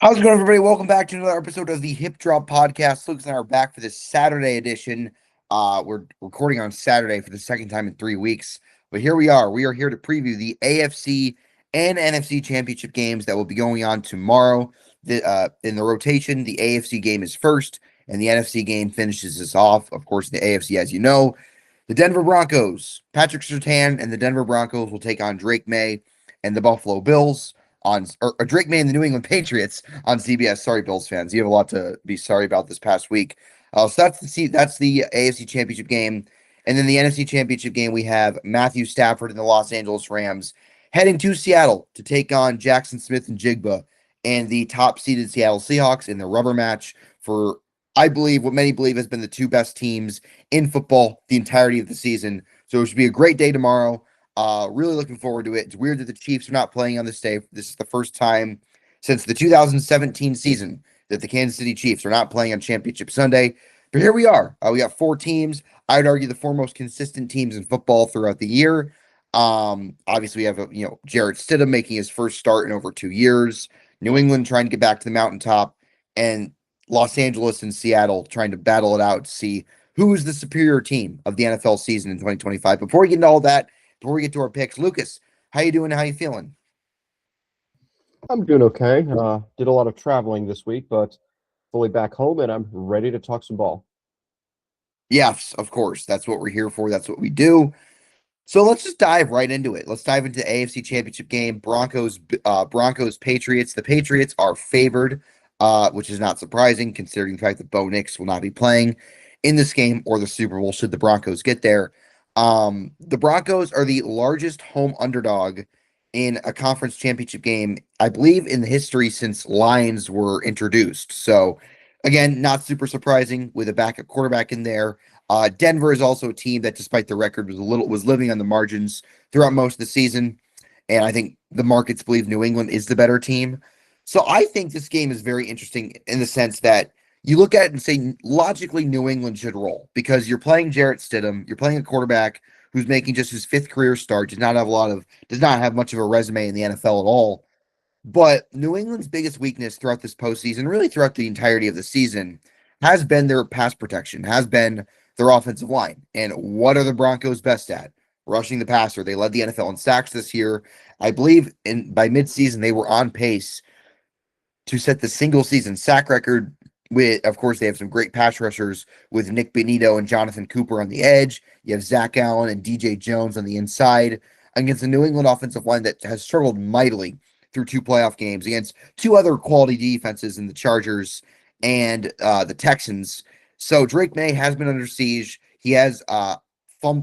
How's it going, everybody? Welcome back to another episode of the Hip Drop Podcast. Lucas and I are back for this Saturday edition. We're recording on Saturday for the second time in 3 weeks. But here we are. We are here to preview the AFC and NFC Championship games that will be going on tomorrow. In the rotation, the AFC game is first, and the NFC game finishes us off. Of course, the AFC, as you know, the Denver Broncos, Patrick Surtain, and the Denver Broncos will take on Drake May and the Buffalo Bills on or Drake May and the New England Patriots on CBS. Sorry, Bills fans, you have a lot to be sorry about this past week. So that's the AFC Championship game, and then the NFC Championship game we have Matthew Stafford and the Los Angeles Rams heading to Seattle to take on Jackson Smith and Jigba and the top-seeded Seattle Seahawks in the rubber match for, I believe, what many believe has been the two best teams in football the entirety of the season. So it should be a great day tomorrow. Really looking forward to it. It's weird that the Chiefs are not playing on this day. This is the first time since the 2017 season that the Kansas City Chiefs are not playing on Championship Sunday. But here we are. We got four teams. I would argue the four most consistent teams in football throughout the year. Obviously, we have Jarrett Stidham making his first start in over 2 years. New England trying to get back to the mountaintop, and Los Angeles and Seattle trying to battle it out to see who is the superior team of the NFL season in 2025. Before we get into all that, before we get to our picks, Lucas, how you doing? How you feeling? I'm doing okay. Did a lot of traveling this week, but fully back home, and I'm ready to talk some ball. Yes, of course. That's what we're here for. That's what we do. So let's just dive right into it. Let's dive into the AFC Championship game. Broncos, Patriots. The Patriots are favored, which is not surprising considering the fact that Bo Nix will not be playing in this game or the Super Bowl should the Broncos get there. The Broncos are the largest home underdog in a conference championship game, I believe, in the history since lines were introduced. So, again, not super surprising with a backup quarterback in there. Denver is also a team that, despite the record, was living on the margins throughout most of the season, and I think the markets believe New England is the better team. So, I think this game is very interesting in the sense that you look at it and say logically New England should roll because you're playing Jarrett Stidham, you're playing a quarterback who's making just his fifth career start, does not have much of a resume in the NFL at all. But New England's biggest weakness throughout this postseason, really throughout the entirety of the season, has been their pass protection, has been their offensive line. And what are the Broncos best at? Rushing the passer. They led the NFL in sacks this year. I believe by midseason they were on pace to set the single season sack record. With, of course, they have some great pass rushers with Nick Benito and Jonathan Cooper on the edge. You have Zach Allen and DJ Jones on the inside against the New England offensive line that has struggled mightily through two playoff games against two other quality defenses in the Chargers and the Texans. So Drake May has been under siege. He has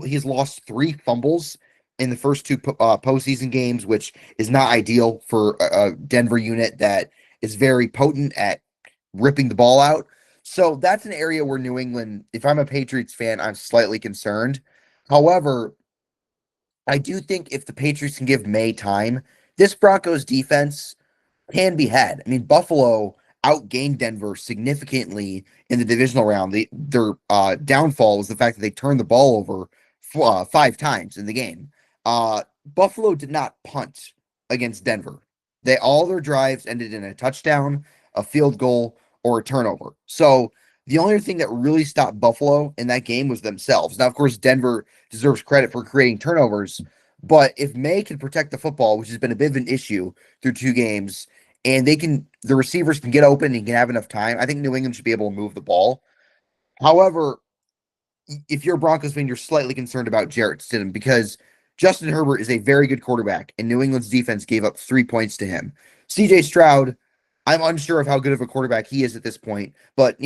he's lost 3 fumbles in the first 2 postseason games, which is not ideal for a Denver unit that is very potent at ripping the ball out. So that's an area where New England, if I'm a Patriots fan, I'm slightly concerned. However, I do think if the Patriots can give May time, this Broncos defense can be had. I mean, Buffalo outgained Denver significantly in the divisional round. Their downfall was the fact that they turned the ball over 5 times in the game. Buffalo did not punt against Denver. All their drives ended in a touchdown, a field goal, or a turnover. So the only thing that really stopped Buffalo in that game was themselves. Now, of course, Denver deserves credit for creating turnovers, but if May can protect the football, which has been a bit of an issue through 2 games, and the receivers can get open and can have enough time, I think New England should be able to move the ball. However, if you're a Broncos fan, you're slightly concerned about Jarrett Stidham because Justin Herbert is a very good quarterback, and New England's defense gave up 3 points to him. CJ Stroud, I'm unsure of how good of a quarterback he is at this point, but,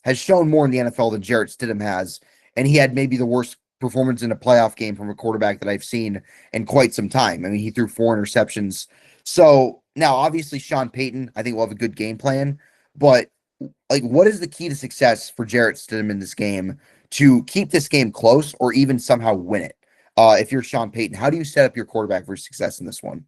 has shown more in the NFL than Jarrett Stidham has, and he had maybe the worst performance in a playoff game from a quarterback that I've seen in quite some time. I mean, he threw 4 interceptions. So now, obviously, Sean Payton, I think, will have a good game plan, but what is the key to success for Jarrett Stidham in this game to keep this game close or even somehow win it? If you're Sean Payton, how do you set up your quarterback for success in this one?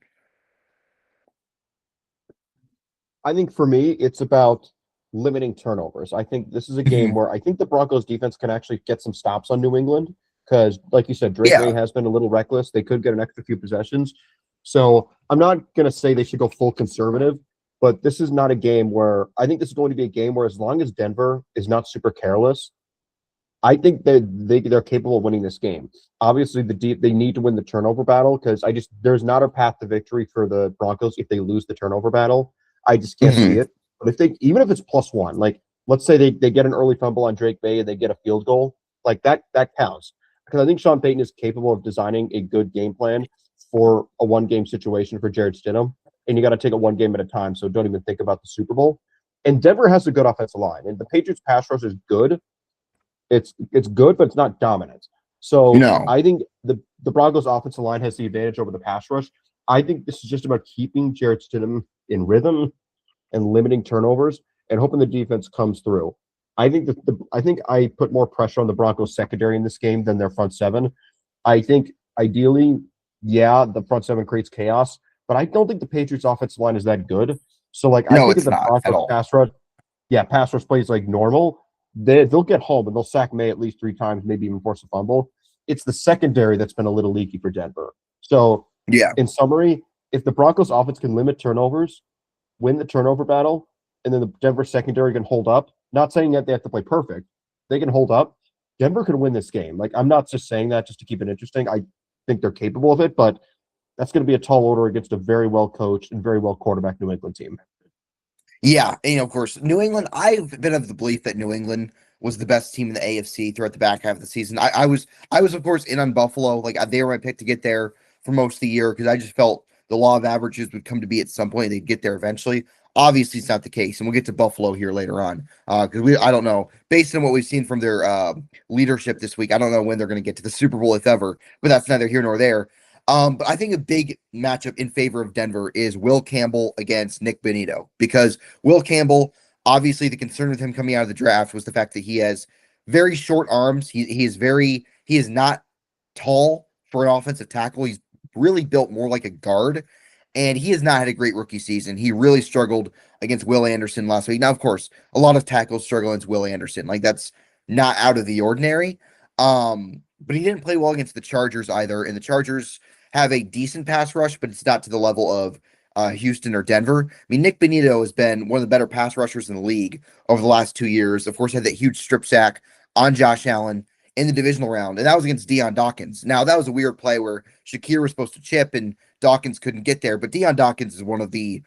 I think for me, it's about limiting turnovers. I think this is a game where I think the Broncos defense can actually get some stops on New England because, like you said, Drake May has been a little reckless. They could get an extra few possessions. So I'm not going to say they should go full conservative, But this is not a game where I think this is going to be a game where as long as Denver is not super careless, I think that they're capable of winning this game. Obviously, they need to win the turnover battle because there's not a path to victory for the Broncos if they lose the turnover battle. I just can't see it. But even if it's +1, like let's say they get an early fumble on Drake May and they get a field goal, like that counts. Because I think Sean Payton is capable of designing a good game plan for a one-game situation for Jared Stidham, and you got to take it one game at a time. So don't even think about the Super Bowl. And Denver has a good offensive line, and the Patriots pass rush is good. It's good, but it's not dominant. So No. I think the Broncos offensive line has the advantage over the pass rush. I think this is just about keeping Jared Stidham in rhythm and limiting turnovers and hoping the defense comes through. I think I put more pressure on the Broncos secondary in this game than their front seven. I think ideally, the front seven creates chaos, but I don't think the Patriots offensive line is that good. So I think if the Broncos pass rush plays like normal, they'll get home and they'll sack May at least 3 times, maybe even force a fumble. It's the secondary that's been a little leaky for Denver. So in summary, if the Broncos offense can limit turnovers, win the turnover battle, and then the Denver secondary can hold up, not saying that they have to play perfect, they can hold up, Denver could win this game. I'm not just saying that just to keep it interesting. I think they're capable of it, but that's going to be a tall order against a very well coached and very well quarterbacked New England team. Yeah, and of course, New England, I've been of the belief that New England was the best team in the AFC throughout the back half of the season. I was of course in on Buffalo. They were my pick to get there for most of the year because I just felt the law of averages would come to be at some point. They'd get there eventually. Obviously, it's not the case, and we'll get to Buffalo here later on. Because I don't know, based on what we've seen from their leadership this week, I don't know when they're going to get to the Super Bowl, if ever. But that's neither here nor there. But I think a big matchup in favor of Denver is Will Campbell against Nick Bonito, because Will Campbell, obviously, the concern with him coming out of the draft was the fact that he has very short arms. He is not tall for an offensive tackle. He's really built more like a guard. And he has not had a great rookie season. He really struggled against Will Anderson last week. Now, of course, a lot of tackles struggle against Will Anderson. That's not out of the ordinary. But he didn't play well against the Chargers either. And the Chargers have a decent pass rush, but it's not to the level of Houston or Denver. I mean, Nick Bonito has been one of the better pass rushers in the league over the last 2 years. Of course, had that huge strip sack on Josh Allen in the divisional round, and that was against Deion Dawkins. Now, that was a weird play where Shakir was supposed to chip and Dawkins couldn't get there, but Deion Dawkins is one of the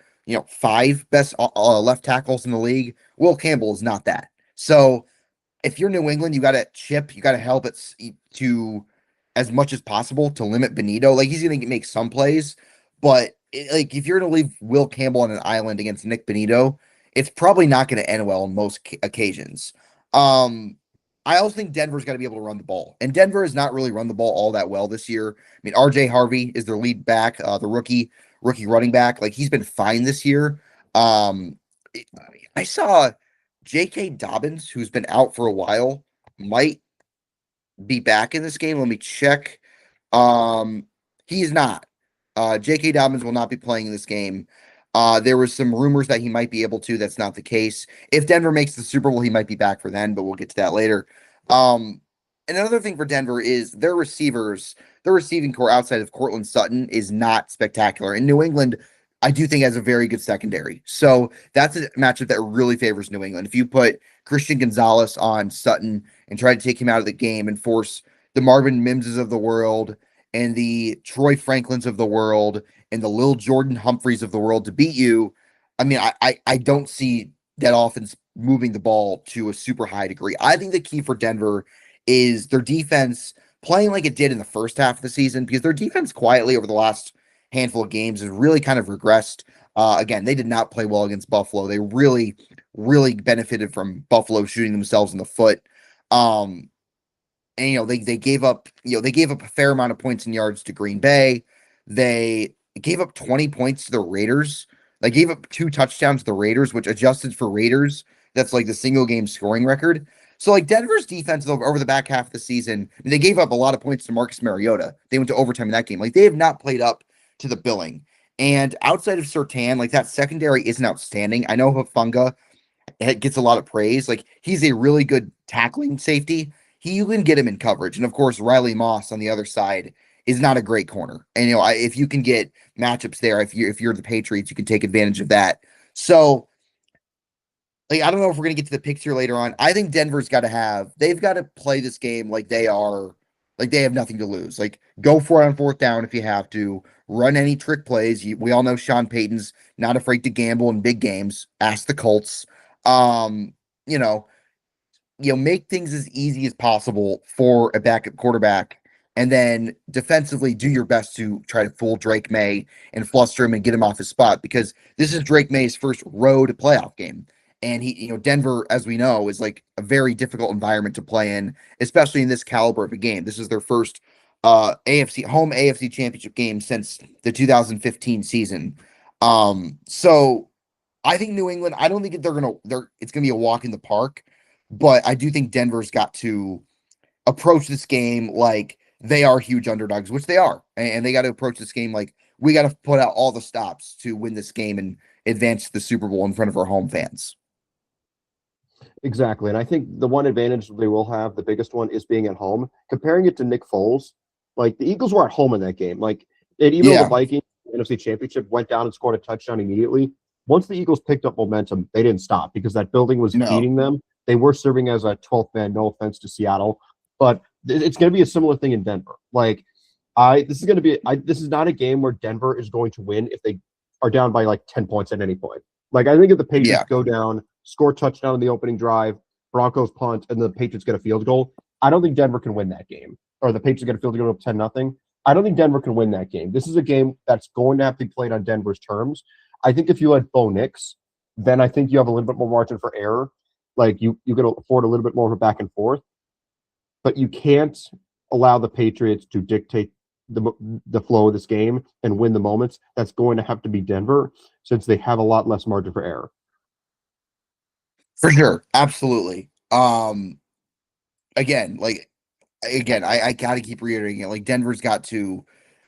5 best left tackles in the league. Will Campbell is not that. So if you're New England, you got to chip, you got to help it to as much as possible to limit Bonito. He's going to make some plays, but if you're going to leave Will Campbell on an island against Nick Bonito, it's probably not going to end well on most occasions. I also think Denver's got to be able to run the ball, and Denver has not really run the ball all that well this year. I mean, RJ Harvey is their lead back, the rookie running back. He's been fine this year. I saw J.K. Dobbins, who's been out for a while, might be back in this game. Let me check. He is not. J.K. Dobbins will not be playing in this game. There was some rumors that he might be able to. That's not the case. If Denver makes the Super Bowl, he might be back for then, but we'll get to that later. Another thing for Denver is their receivers, their receiving core outside of Cortland Sutton is not spectacular. In New England, I do think has a very good secondary. So that's a matchup that really favors New England. If you put Christian Gonzalez on Sutton and try to take him out of the game and force the Marvin Mimses of the world and the Troy Franklins of the world and the Lil Jordan Humphreys of the world to beat you, I mean, I don't see that offense moving the ball to a super high degree. I think the key for Denver is their defense playing like it did in the first half of the season, because their defense quietly over the last handful of games has really kind of regressed. Again, they did not play well against Buffalo. They really, really benefited from Buffalo shooting themselves in the foot. And they gave up, a fair amount of points and yards to Green Bay. They gave up 20 points to the Raiders. They gave up 2 touchdowns to the Raiders, which adjusted for Raiders, that's the single game scoring record. So Denver's defense over the back half of the season, they gave up a lot of points to Marcus Mariota. They went to overtime in that game. They have not played up to the billing. And outside of Surtain, that secondary isn't outstanding. I know Hufanga gets a lot of praise. He's a really good tackling safety. You can get him in coverage. And of course, Riley Moss on the other side is not a great corner. And if you can get matchups there, if you're the Patriots, you can take advantage of that. So, like, I don't know if we're gonna get to the picture later on. I think they've got to play this game like they have nothing to lose. Like, go for it on fourth down if you have to. Run any trick plays. We all know Sean Payton's not afraid to gamble in big games. Ask the Colts. Um, you know, make things as easy as possible for a backup quarterback, and then defensively do your best to try to fool Drake May and fluster him and get him off his spot, because this is Drake May's first road playoff game. And Denver, as we know, is like a very difficult environment to play in, especially in this caliber of a game. This is their first AFC championship game since the 2015 season. So I think New England, I don't think it's gonna be a walk in the park, but I do think Denver's got to approach this game like they are huge underdogs, which they are. And they got to approach this game like we got to put out all the stops to win this game and advance to the Super Bowl in front of our home fans. Exactly. And I think the one advantage they will have, the biggest one, is being at home. Comparing it to Nick Foles, like the Eagles were at home in that game. Like, even though the Vikings NFC Championship went down and scored a touchdown immediately, once the Eagles picked up momentum, they didn't stop because that building was feeding them. They were serving as a 12th man, no offense to Seattle, but it's going to be a similar thing in Denver. Like, this is not a game where Denver is going to win if they are down by like 10 points at any point. Like, I think if the Patriots go down, score a touchdown in the opening drive, Broncos punt, and the Patriots get a field goal, I don't think Denver can win that game. Or the Patriots get a field goal up 10-0. I don't think Denver can win that game. This is a game that's going to have to be played on Denver's terms. I think if you had Bo Nix, then I think you have a little bit more margin for error. Like, you can afford a little bit more of a back and forth. But you can't allow the Patriots to dictate the flow of this game and win the moments. That's going to have to be Denver, since they have a lot less margin for error. For sure. Absolutely. Again, I got to keep reiterating it. Like, Denver's got to.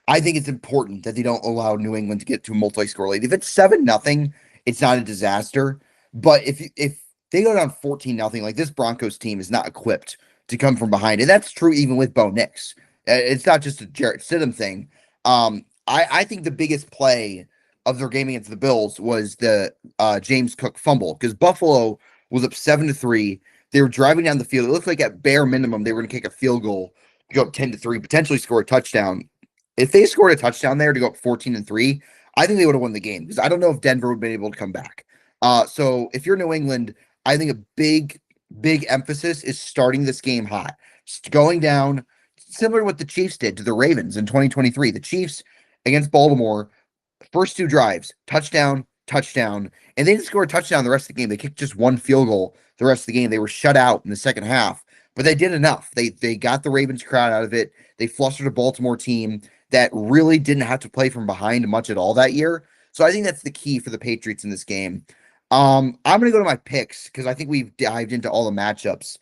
I think it's important that they don't allow New England to get to a multi-score lead. If it's 7-0, it's not a disaster. But if they go down 14-0, like, this Broncos team is not equipped to come from behind, and that's true even with Bo Nix. It's not just a Jarrett Stidham thing. I think the biggest play of their game against the Bills was the James Cook fumble, because Buffalo was up 7-3. They were driving down the field. It looked like at bare minimum they were going to kick a field goal, go up 10-3, potentially score a touchdown. If they scored a touchdown there to go up 14-3, I think they would have won the game, because I don't know if Denver would have been able to come back. So if you're New England, I think a big emphasis is starting this game hot. Just going down, similar to what the Chiefs did to the Ravens in 2023. The Chiefs against Baltimore, first two drives, touchdown, and they didn't score a touchdown the rest of the game. They kicked just one field goal the rest of the game. They were shut out in the second half, but they did enough. They got the Ravens crowd out of it. They flustered a Baltimore team that really didn't have to play from behind much at all that year. So I think that's the key for the Patriots in this game. I'm going to go to my picks, because I think we've dived into all the matchups.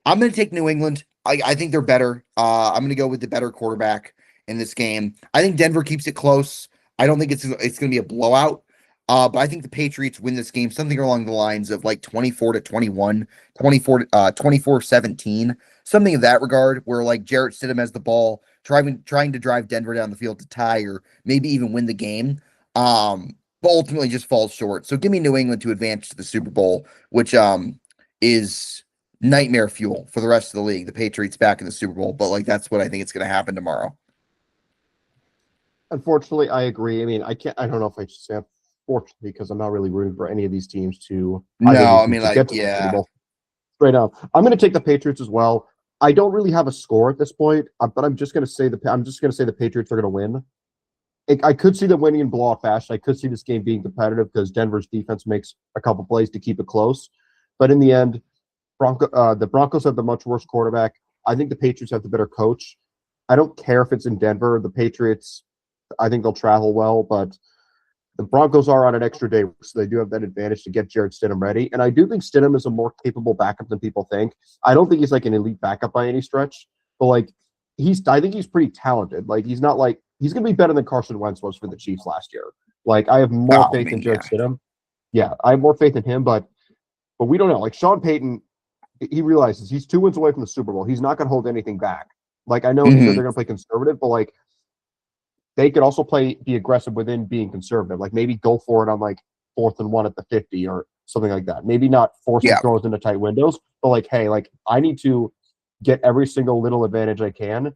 I'm going to take New England. I think they're better. I'm going to go with the better quarterback in this game. I think Denver keeps it close. I don't think it's going to be a blowout. But I think the Patriots win this game something along the lines of like 24-21, 24-17, something of that regard, where like Jarrett Stidham has the ball, trying to drive Denver down the field to tie or maybe even win the game. But ultimately just falls short. So give me New England to advance to the Super Bowl, which is nightmare fuel for the rest of the league. The Patriots back in the Super Bowl, but like that's what I think is going to happen tomorrow. Unfortunately, I agree. I mean, I don't know if I should say unfortunately, because I'm not really rooting for any of these teams to get to the Super Bowl. Straight up, I'm going to take the Patriots as well. I don't really have a score at this point, but I'm just going to say the Patriots are going to win. I could see them winning in blowout fashion. I could see this game being competitive because Denver's defense makes a couple plays to keep it close. But in the end, the Broncos have the much worse quarterback. I think the Patriots have the better coach. I don't care if it's in Denver. The Patriots, I think they'll travel well, but the Broncos are on an extra day, so they do have that advantage to get Jarrett Stidham ready. And I do think Stidham is a more capable backup than people think. I don't think he's like an elite backup by any stretch, but like I think he's pretty talented. Like he's going to be better than Carson Wentz was for the Chiefs last year. Like I have more faith in Jarrett Stidham. Yeah, I have more faith in him, but we don't know. Like Sean Payton, he realizes he's 2 wins away from the Super Bowl. He's not going to hold anything back. Like I know he said they're going to play conservative, but like they could also be aggressive within being conservative. Like maybe go for it on like 4th and 1 at the 50 or something like that. Maybe not forcing Yeah, throws into tight windows, but like, hey, like I need to get every single little advantage I can.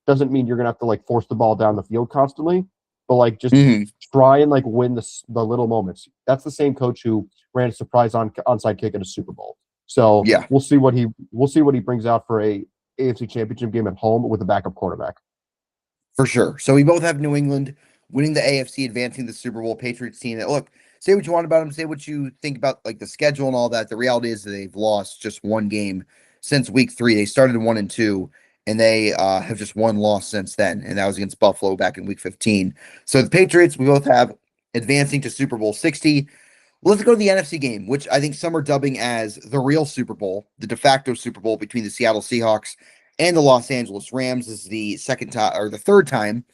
Doesn't mean you're gonna have to like force the ball down the field constantly, but like just hmm try and like win the little moments. That's the same coach who ran a surprise onside kick in a Super Bowl. So yeah, we'll see what he brings out for a AFC Championship game at home with a backup quarterback. for sure. So we both have New England winning the AFC, advancing the Super Bowl. Patriots team that look. Say what you want about them. Say what you think about like the schedule and all that. The reality is that they've lost just one game since week 3. They started 1-2, and they have just one loss since then, and that was against Buffalo back in week 15. So the Patriots, we both have advancing to Super Bowl 60. Let's go to the NFC game, which I think some are dubbing as the real Super Bowl, the de facto Super Bowl between the Seattle Seahawks and the Los Angeles Rams. This is the second time or the third time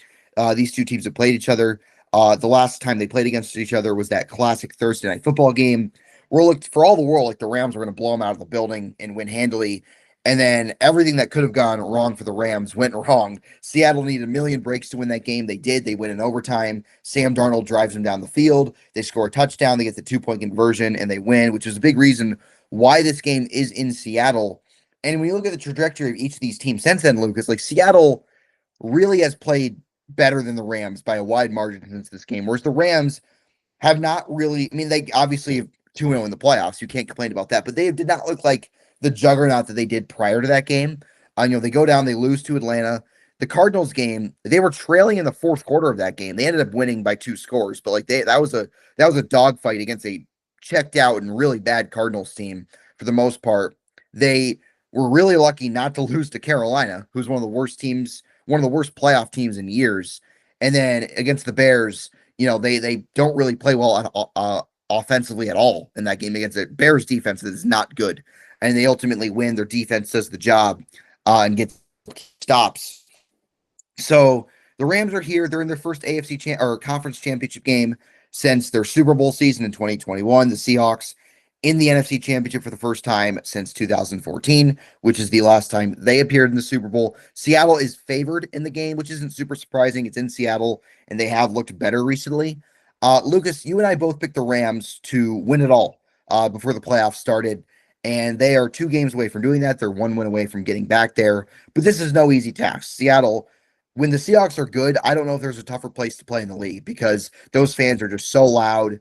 these two teams have played each other. The last time they played against each other was that classic Thursday night football game. We're looked for all the world like the Rams were going to blow them out of the building and win handily. And then everything that could have gone wrong for the Rams went wrong. Seattle needed a million breaks to win that game. They did. They win in overtime. Sam Darnold drives them down the field. They score a touchdown. They get the 2-point conversion and they win, which is a big reason why this game is in Seattle. And when you look at the trajectory of each of these teams since then, Lucas, like Seattle really has played better than the Rams by a wide margin since this game, whereas the Rams have not really. I mean, they obviously have 2-0 in the playoffs. You can't complain about that, but they did not look like the juggernaut that they did prior to that game. They go down, they lose to Atlanta. The Cardinals game, they were trailing in the fourth quarter of that game. They ended up winning by 2 scores, but like that was a dogfight against a checked out and really bad Cardinals team for the most part. They were really lucky not to lose to Carolina, who's one of the worst teams, one of the worst playoff teams in years. And then against the Bears, they don't really play well offensively at all in that game against the Bears defense that is not good. And they ultimately win. Their defense does the job and gets stops. So the Rams are here. They're in their first AFC or conference championship game since their Super Bowl season in 2021. The Seahawks in the NFC Championship for the first time since 2014, which is the last time they appeared in the Super Bowl. Seattle is favored in the game, which isn't super surprising. It's in Seattle, and they have looked better recently. Lucas, you and I both picked the Rams to win it all before the playoffs started, and they are 2 games away from doing that. They're 1 win away from getting back there, but this is no easy task. Seattle, when the Seahawks are good, I don't know if there's a tougher place to play in the league because those fans are just so loud.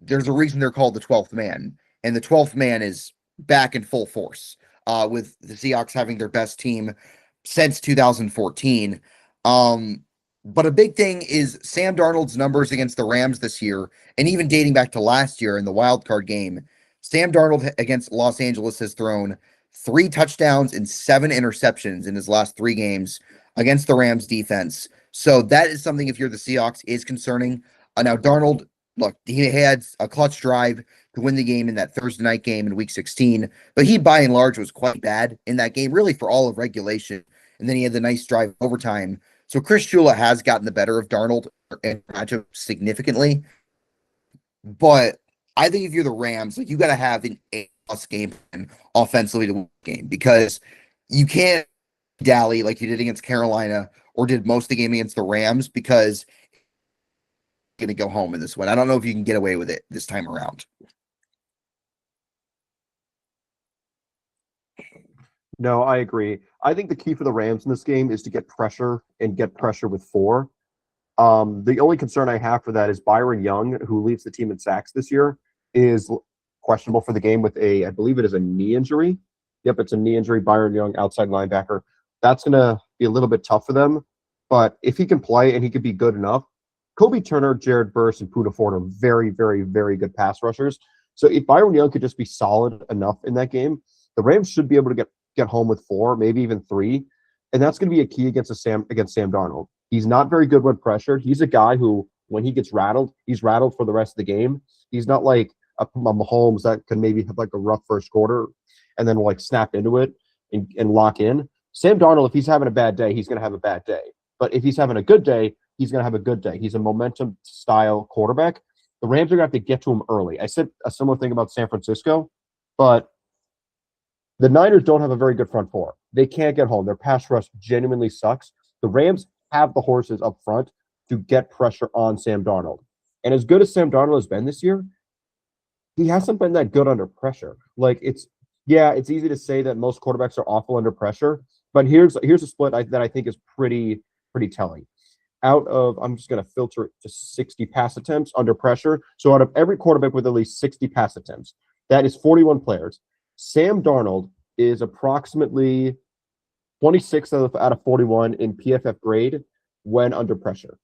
There's a reason they're called the 12th man, and the 12th man is back in full force. With the Seahawks having their best team since 2014. But a big thing is Sam Darnold's numbers against the Rams this year, and even dating back to last year in the wild card game. Sam Darnold against Los Angeles has thrown 3 touchdowns and 7 interceptions in his last 3 games against the Rams defense. So that is something, if you're the Seahawks, is concerning. Now, Darnold, look, he had a clutch drive to win the game in that Thursday night game in week 16, but he by and large was quite bad in that game, really for all of regulation. And then he had the nice drive overtime. So Chris Shula has gotten the better of Darnold and matchup significantly. But I think if you're the Rams, like you got to have an A-plus game plan offensively to win the game because you can't dally like you did against Carolina or did most of the game against the Rams because going to go home in this one. I don't know if you can get away with it this time around. No, I agree. I think the key for the Rams in this game is to get pressure and get pressure with 4. The only concern I have for that is Byron Young, who leads the team in sacks this year, is questionable for the game with I believe it is a knee injury. Yep, it's a knee injury. Byron Young, outside linebacker. That's going to be a little bit tough for them. But if he can play and he can be good enough, Kobe Turner, Jared Burse, and Poona Ford are very, very, very good pass rushers. So if Byron Young could just be solid enough in that game, the Rams should be able to get home with 4, maybe even 3. And that's going to be a key against Sam Darnold. He's not very good when pressured. He's a guy who, when he gets rattled, he's rattled for the rest of the game. He's not like a Mahomes that can maybe have like a rough first quarter and then like snap into it and lock in. Sam Darnold, if he's having a bad day, he's going to have a bad day. But if he's having a good day, he's going to have a good day. He's a momentum style quarterback. The Rams are going to have to get to him early. I said a similar thing about San Francisco, but the Niners don't have a very good front 4. They can't get home. Their pass rush genuinely sucks. The Rams have the horses up front to get pressure on Sam Darnold. And as good as Sam Darnold has been this year, he hasn't been that good under pressure. Like it's easy to say that most quarterbacks are awful under pressure, but here's a split that I think is pretty telling. Out of, I'm just going to filter it to 60 pass attempts under pressure. So out of every quarterback with at least 60 pass attempts, that is 41 players. Sam Darnold is approximately 26 out of 41 in PFF grade when under pressure.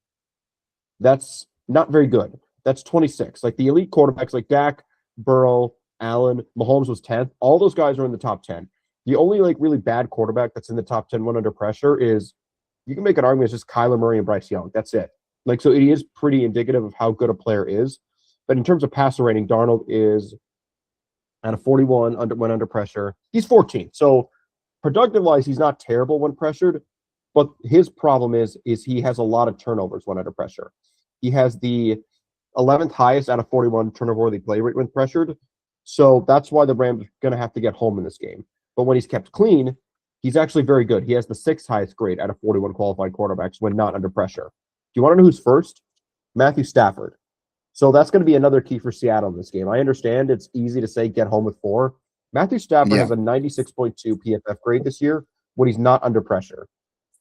That's not very good. That's 26. Like the elite quarterbacks like Dak, Burrow, Allen, Mahomes was 10th. All those guys are in the top 10. The only like really bad quarterback that's in the top 10 when under pressure is, you can make an argument, it's just Kyler Murray and Bryce Young. That's it. Like, so it is pretty indicative of how good a player is. But in terms of passer rating, Darnold is at a 41 when under pressure. He's 14. So productive-wise, he's not terrible when pressured. But his problem is he has a lot of turnovers when under pressure. He has the 11th highest out of 41 turnover-worthy play rate when pressured. So that's why the Rams are going to have to get home in this game. But when he's kept clean, he's actually very good. He has the 6th highest grade out of 41 qualified quarterbacks when not under pressure. Do you want to know who's first? Matthew Stafford. So that's going to be another key for Seattle in this game. I understand it's easy to say get home with 4. Matthew Stafford has a 96.2 PFF grade this year when he's not under pressure.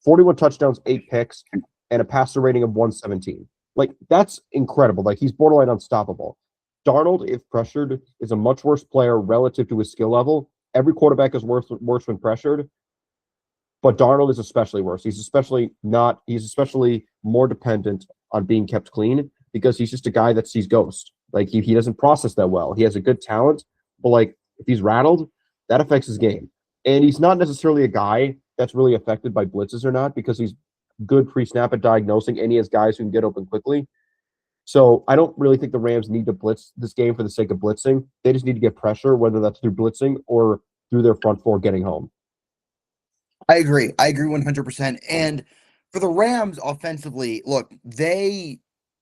41 touchdowns, 8 picks, and a passer rating of 117. Like, that's incredible. Like, he's borderline unstoppable. Darnold, if pressured, is a much worse player relative to his skill level. Every quarterback is worse when pressured, but Darnold is especially worse. He's especially more dependent on being kept clean because he's just a guy that sees ghosts. Like, he doesn't process that well. He has a good talent, but like, if he's rattled, that affects his game. And he's not necessarily a guy that's really affected by blitzes or not, because he's good pre-snap at diagnosing, and he has guys who can get open quickly. So I don't really think the Rams need to blitz this game for the sake of blitzing. They just need to get pressure, whether that's through blitzing or through their front four getting home. I agree 100%. And for the Rams offensively, look, they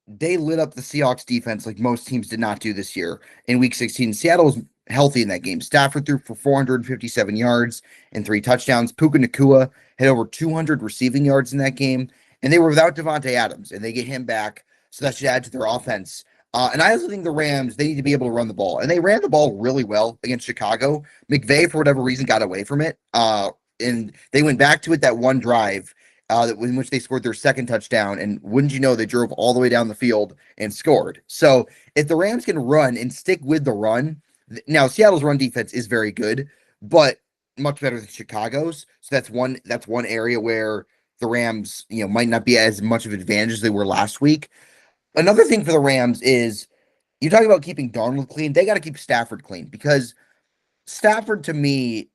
lit up the Seahawks defense like most teams did not do this year in Week 16. Seattle was healthy in that game. Stafford threw for 457 yards and 3 touchdowns. Puka Nacua had over 200 receiving yards in that game, and they were without Devontae Adams, and they get him back, so that should add to their offense. And I also think the Rams, they need to be able to run the ball, and they ran the ball really well against Chicago. McVay, for whatever reason, got away from it, and they went back to it that one drive in which they scored their second touchdown, and wouldn't you know, they drove all the way down the field and scored. So if the Rams can run and stick with the run, now Seattle's run defense is very good, but much better than Chicago's. So that's one area where the Rams, might not be as much of an advantage as they were last week. Another thing for the Rams is, you talk about keeping Darnold clean, they got to keep Stafford clean, because Stafford, to me,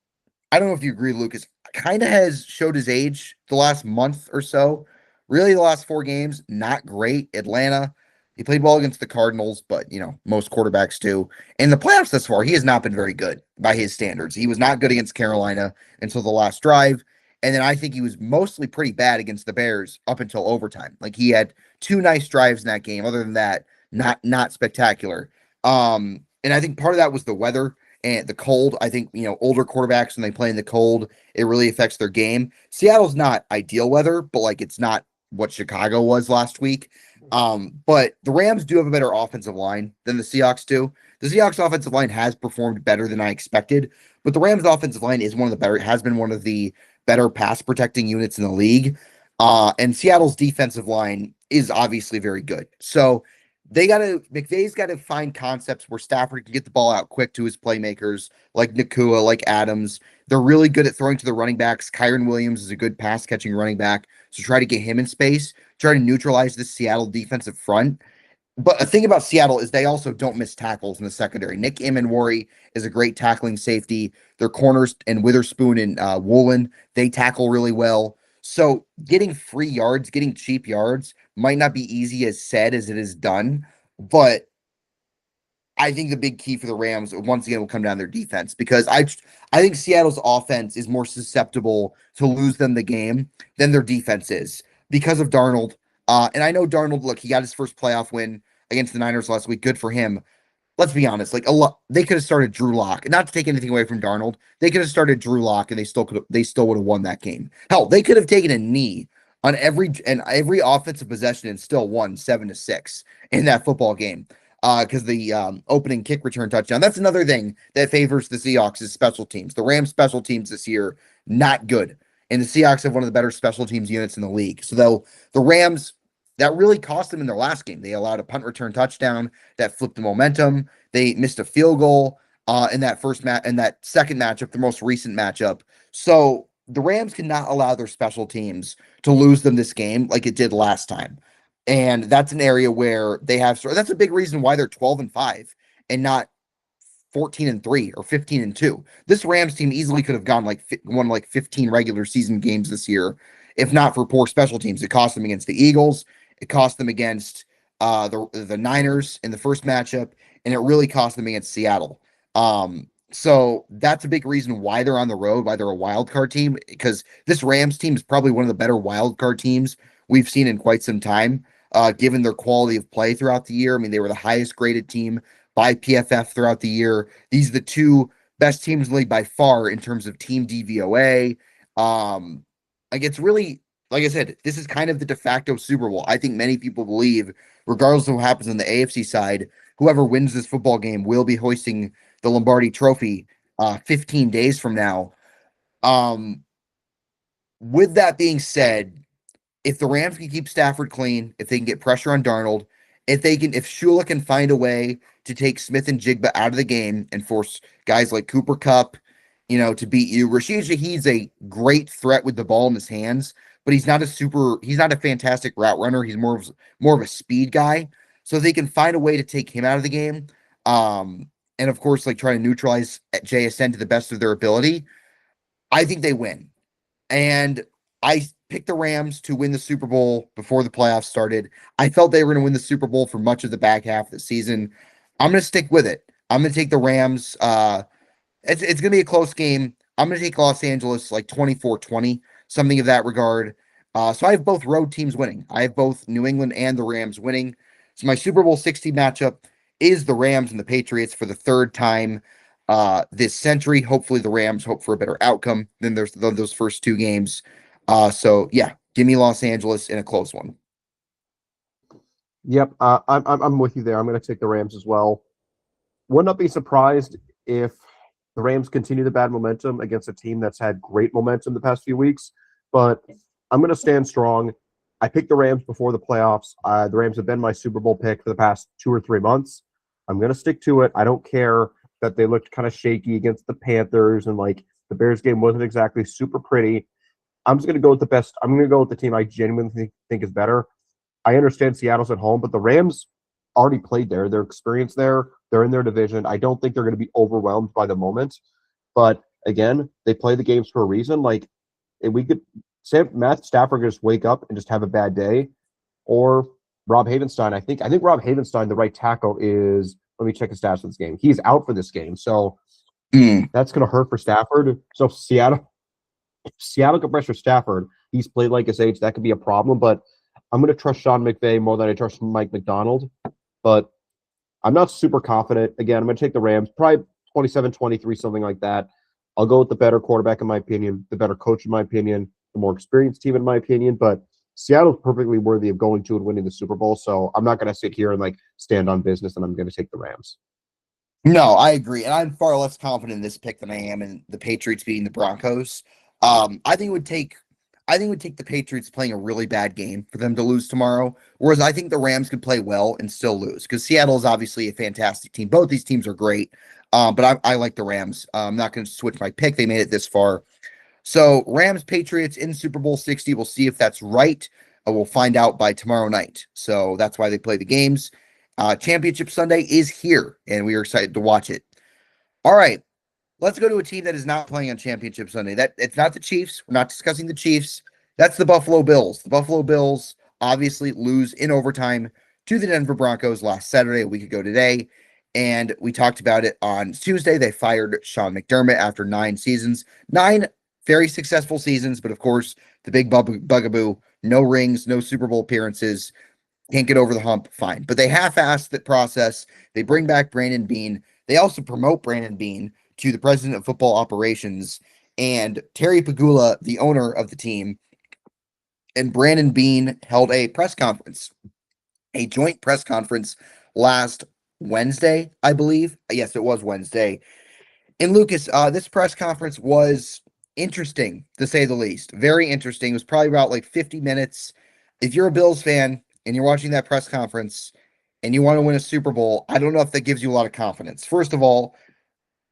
I don't know if you agree, Lucas, kind of has showed his age the last month or so. Really, the last 4 games, not great. Atlanta, he played well against the Cardinals, but, most quarterbacks do. In the playoffs thus far, he has not been very good by his standards. He was not good against Carolina until the last drive. And then I think he was mostly pretty bad against the Bears up until overtime. Like, he had 2 nice drives in that game. Other than that, not spectacular. And I think part of that was the weather and the cold. I think, older quarterbacks, when they play in the cold, it really affects their game. Seattle's not ideal weather, but like, it's not what Chicago was last week. But the Rams do have a better offensive line than the Seahawks do. The Seahawks offensive line has performed better than I expected, but the Rams offensive line is has been one of the better pass protecting units in the league. And Seattle's defensive line is obviously very good. So McVay's got to find concepts where Stafford can get the ball out quick to his playmakers, like Nacua, like Adams. They're really good at throwing to the running backs. Kyren Williams is a good pass catching running back. So try to get him in space, try to neutralize the Seattle defensive front. But the thing about Seattle is they also don't miss tackles in the secondary. Nick Emenwari is a great tackling safety. Their corners and Witherspoon and Woolen, they tackle really well. So getting free yards, getting cheap yards might not be easy as said as it is done. But I think the big key for the Rams, once again, will come down to their defense, because I think Seattle's offense is more susceptible to lose them the game than their defense is because of Darnold. And I know Darnold, look, he got his first playoff win against the Niners last week. Good for him. Let's be honest, like, they could have started Drew Lock. Not to take anything away from Darnold, they could have started Drew Lock, and they still would have won that game. Hell, they could have taken a knee on every offensive possession and still won 7-6 in that football game. Because the opening kick return touchdown. That's another thing that favors the Seahawks is special teams. The Rams special teams this year, not good. And the Seahawks have one of the better special teams units in the league. So though the Rams, that really cost them in their last game. They allowed a punt return touchdown that flipped the momentum. They missed a field goal in that second matchup, the most recent matchup. So the Rams cannot allow their special teams to lose them this game like it did last time. And that's an area where that's a big reason why they're 12-5 and not 14-3 or 15-2. This Rams team easily could have won like 15 regular season games this year, if not for poor special teams. It cost them against the Eagles. It cost them against the Niners in the first matchup, and it really cost them against Seattle. So that's a big reason why they're on the road, why they're a wild card team, because this Rams team is probably one of the better wild card teams we've seen in quite some time, given their quality of play throughout the year. I mean, they were the highest graded team by PFF throughout the year. These are the two best teams in the league by far in terms of team DVOA. It's really, like I said, this is kind of the de facto Super Bowl. I think many people believe, regardless of what happens on the AFC side, whoever wins this football game will be hoisting the Lombardi Trophy 15 days from now. With that being said, if the Rams can keep Stafford clean, if they can get pressure on Darnold, if Shula can find a way to take Smith and Jigba out of the game and force guys like Cooper Kupp, to beat you. Rashid Shaheed's a great threat with the ball in his hands, but he's not a fantastic route runner. He's more of a speed guy. So if they can find a way to take him out of the game, and of course, like try to neutralize JSN to the best of their ability, I think they win. And I picked the Rams to win the Super Bowl before the playoffs started. I felt they were going to win the Super Bowl for much of the back half of the season. I'm going to stick with it. I'm going to take the Rams. It's going to be a close game. I'm going to take Los Angeles like 24-20, something of that regard. So I have both road teams winning. I have both New England and the Rams winning. So my Super Bowl 60 matchup is the Rams and the Patriots for the third time this century. Hopefully the Rams hope for a better outcome than those first two games. So yeah, give me Los Angeles in a close one. Yep, I'm with you there. I'm going to take the Rams as well. Would not be surprised if the Rams continue the bad momentum against a team that's had great momentum the past few weeks, but I'm going to stand strong. I picked the Rams before the playoffs. The Rams have been my Super Bowl pick for the past 2 or 3 months. I'm going to stick to it. I don't care that they looked kind of shaky against the Panthers and like the Bears game wasn't exactly super pretty. I'm just going to go with the best. I'm going to go with the team I genuinely think is better. I understand Seattle's at home, but the Rams already played there. They're experienced there. They're in their division. I don't think they're going to be overwhelmed by the moment. But again, they play the games for a reason. Like, if we could say Matt Stafford could just wake up and just have a bad day, or Rob Havenstein. I think Rob Havenstein, the right tackle, is. Let me check his stats for this game. He's out for this game, so that's going to hurt for Stafford. So Seattle can pressure Stafford. He's played like his age. That could be a problem, but I'm going to trust Sean McVay more than I trust Mike McDonald. But I'm not super confident. Again, I'm going to take the Rams, probably 27-23, something like that. I'll go with the better quarterback, in my opinion, the better coach, in my opinion, the more experienced team, in my opinion. But Seattle's perfectly worthy of going to and winning the Super Bowl. So I'm not going to sit here and like stand on business, and I'm going to take the Rams. No, I agree. And I'm far less confident in this pick than I am in the Patriots beating the Broncos. I think it would take the Patriots playing a really bad game for them to lose tomorrow. Whereas I think the Rams could play well and still lose because Seattle is obviously a fantastic team. Both these teams are great. But I like the Rams. I'm not going to switch my pick. They made it this far. So Rams Patriots in Super Bowl 60. We'll see if that's right. We'll find out by tomorrow night. So that's why they play the games. Championship Sunday is here, and we are excited to watch it. All right. Let's go to a team that is not playing on Championship Sunday. It's not the Chiefs. We're not discussing the Chiefs. That's the Buffalo Bills. The Buffalo Bills obviously lose in overtime to the Denver Broncos last Saturday, a week ago today. And we talked about it on Tuesday. They fired Sean McDermott after 9 seasons. 9 very successful seasons, but of course, the big bugaboo, no rings, no Super Bowl appearances, can't get over the hump, fine. But they half-assed the process. They bring back Brandon Beane. They also promote Brandon Beane to the president of football operations. And Terry Pagula, the owner of the team, and Brandon Beane held a press conference, a joint press conference last Wednesday, I believe. Yes, it was Wednesday. And Lucas, this press conference was interesting to say the least. Very interesting. It was probably about like 50 minutes. If you're a Bills fan and you're watching that press conference and you want to win a Super Bowl, I don't know if that gives you a lot of confidence. First of all,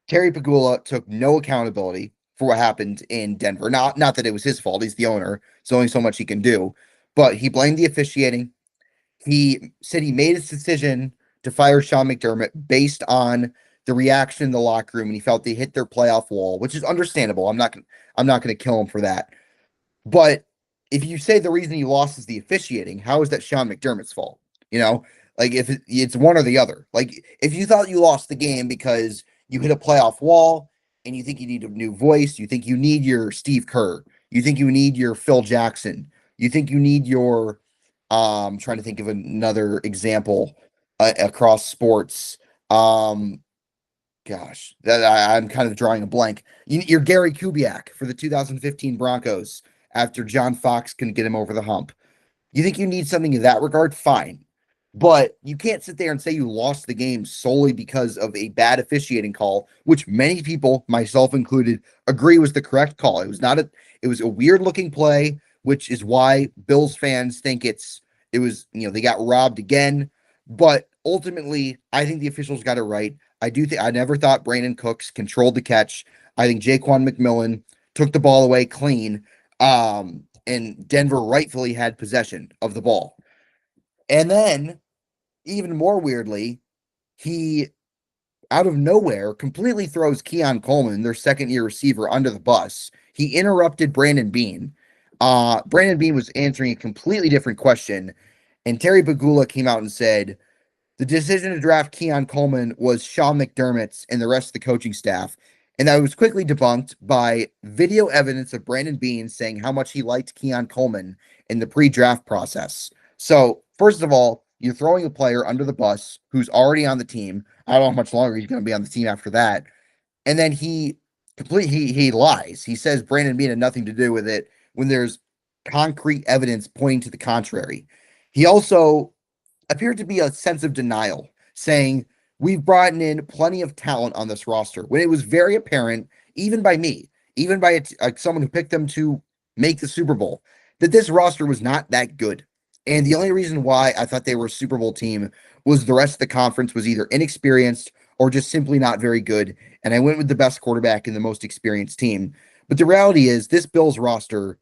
Terry Pagula took no accountability for what happened in Denver. Not that it was his fault. He's the owner. There's only so much he can do. But he blamed the officiating. He said he made his decision to fire Sean McDermott based on the reaction in the locker room, and he felt they hit their playoff wall, which is understandable. I'm not going to kill him for that. But if you say the reason he lost is the officiating, how is that Sean McDermott's fault? You know, like if it's one or the other. Like if you thought you lost the game because you hit a playoff wall and you think you need a new voice, you think you need your Steve Kerr, you think you need your Phil Jackson, you think you need your trying to think of another example across sports. Um Gosh, I'm kind of drawing a blank. You're Gary Kubiak for the 2015 Broncos after John Fox couldn't get him over the hump. You think you need something in that regard? Fine. But you can't sit there and say you lost the game solely because of a bad officiating call, which many people, myself included, agree was the correct call. It was a weird looking play, which is why Bills fans think they got robbed again. But ultimately, I think the officials got it right. I never thought Brandon Cooks controlled the catch. I think Jaquan McMillan took the ball away clean. And Denver rightfully had possession of the ball. And then, even more weirdly, he out of nowhere completely throws Keon Coleman, their second-year receiver, under the bus. He interrupted Brandon Beane. Brandon Beane was answering a completely different question, and Terry Pagula came out and said, the decision to draft Keon Coleman was Sean McDermott's and the rest of the coaching staff. And that was quickly debunked by video evidence of Brandon Beane saying how much he liked Keon Coleman in the pre-draft process. So, first of all, you're throwing a player under the bus who's already on the team. I don't know how much longer he's going to be on the team after that. And then he lies. He says Brandon Beane had nothing to do with it when there's concrete evidence pointing to the contrary. He also appeared to be a sense of denial, saying we've brought in plenty of talent on this roster, when it was very apparent, even by me, even by someone who picked them to make the Super Bowl, that this roster was not that good. And the only reason why I thought they were a Super Bowl team was the rest of the conference was either inexperienced or just simply not very good. And I went with the best quarterback and the most experienced team. But the reality is, this Bills roster,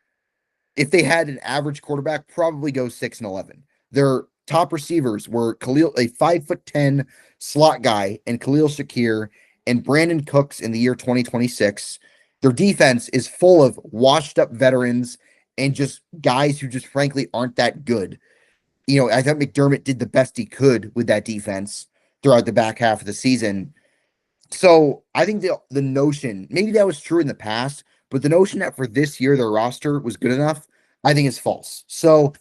if they had an average quarterback, probably goes 6-11. Their top receivers were a 5'10" slot guy, and Khalil Shakir and Brandon Cooks in the year 2026. Their defense is full of washed up veterans and just guys who just frankly aren't that good. I thought McDermott did the best he could with that defense throughout the back half of the season. So I think the notion, maybe that was true in the past, but the notion that for this year their roster was good enough, I think is false. So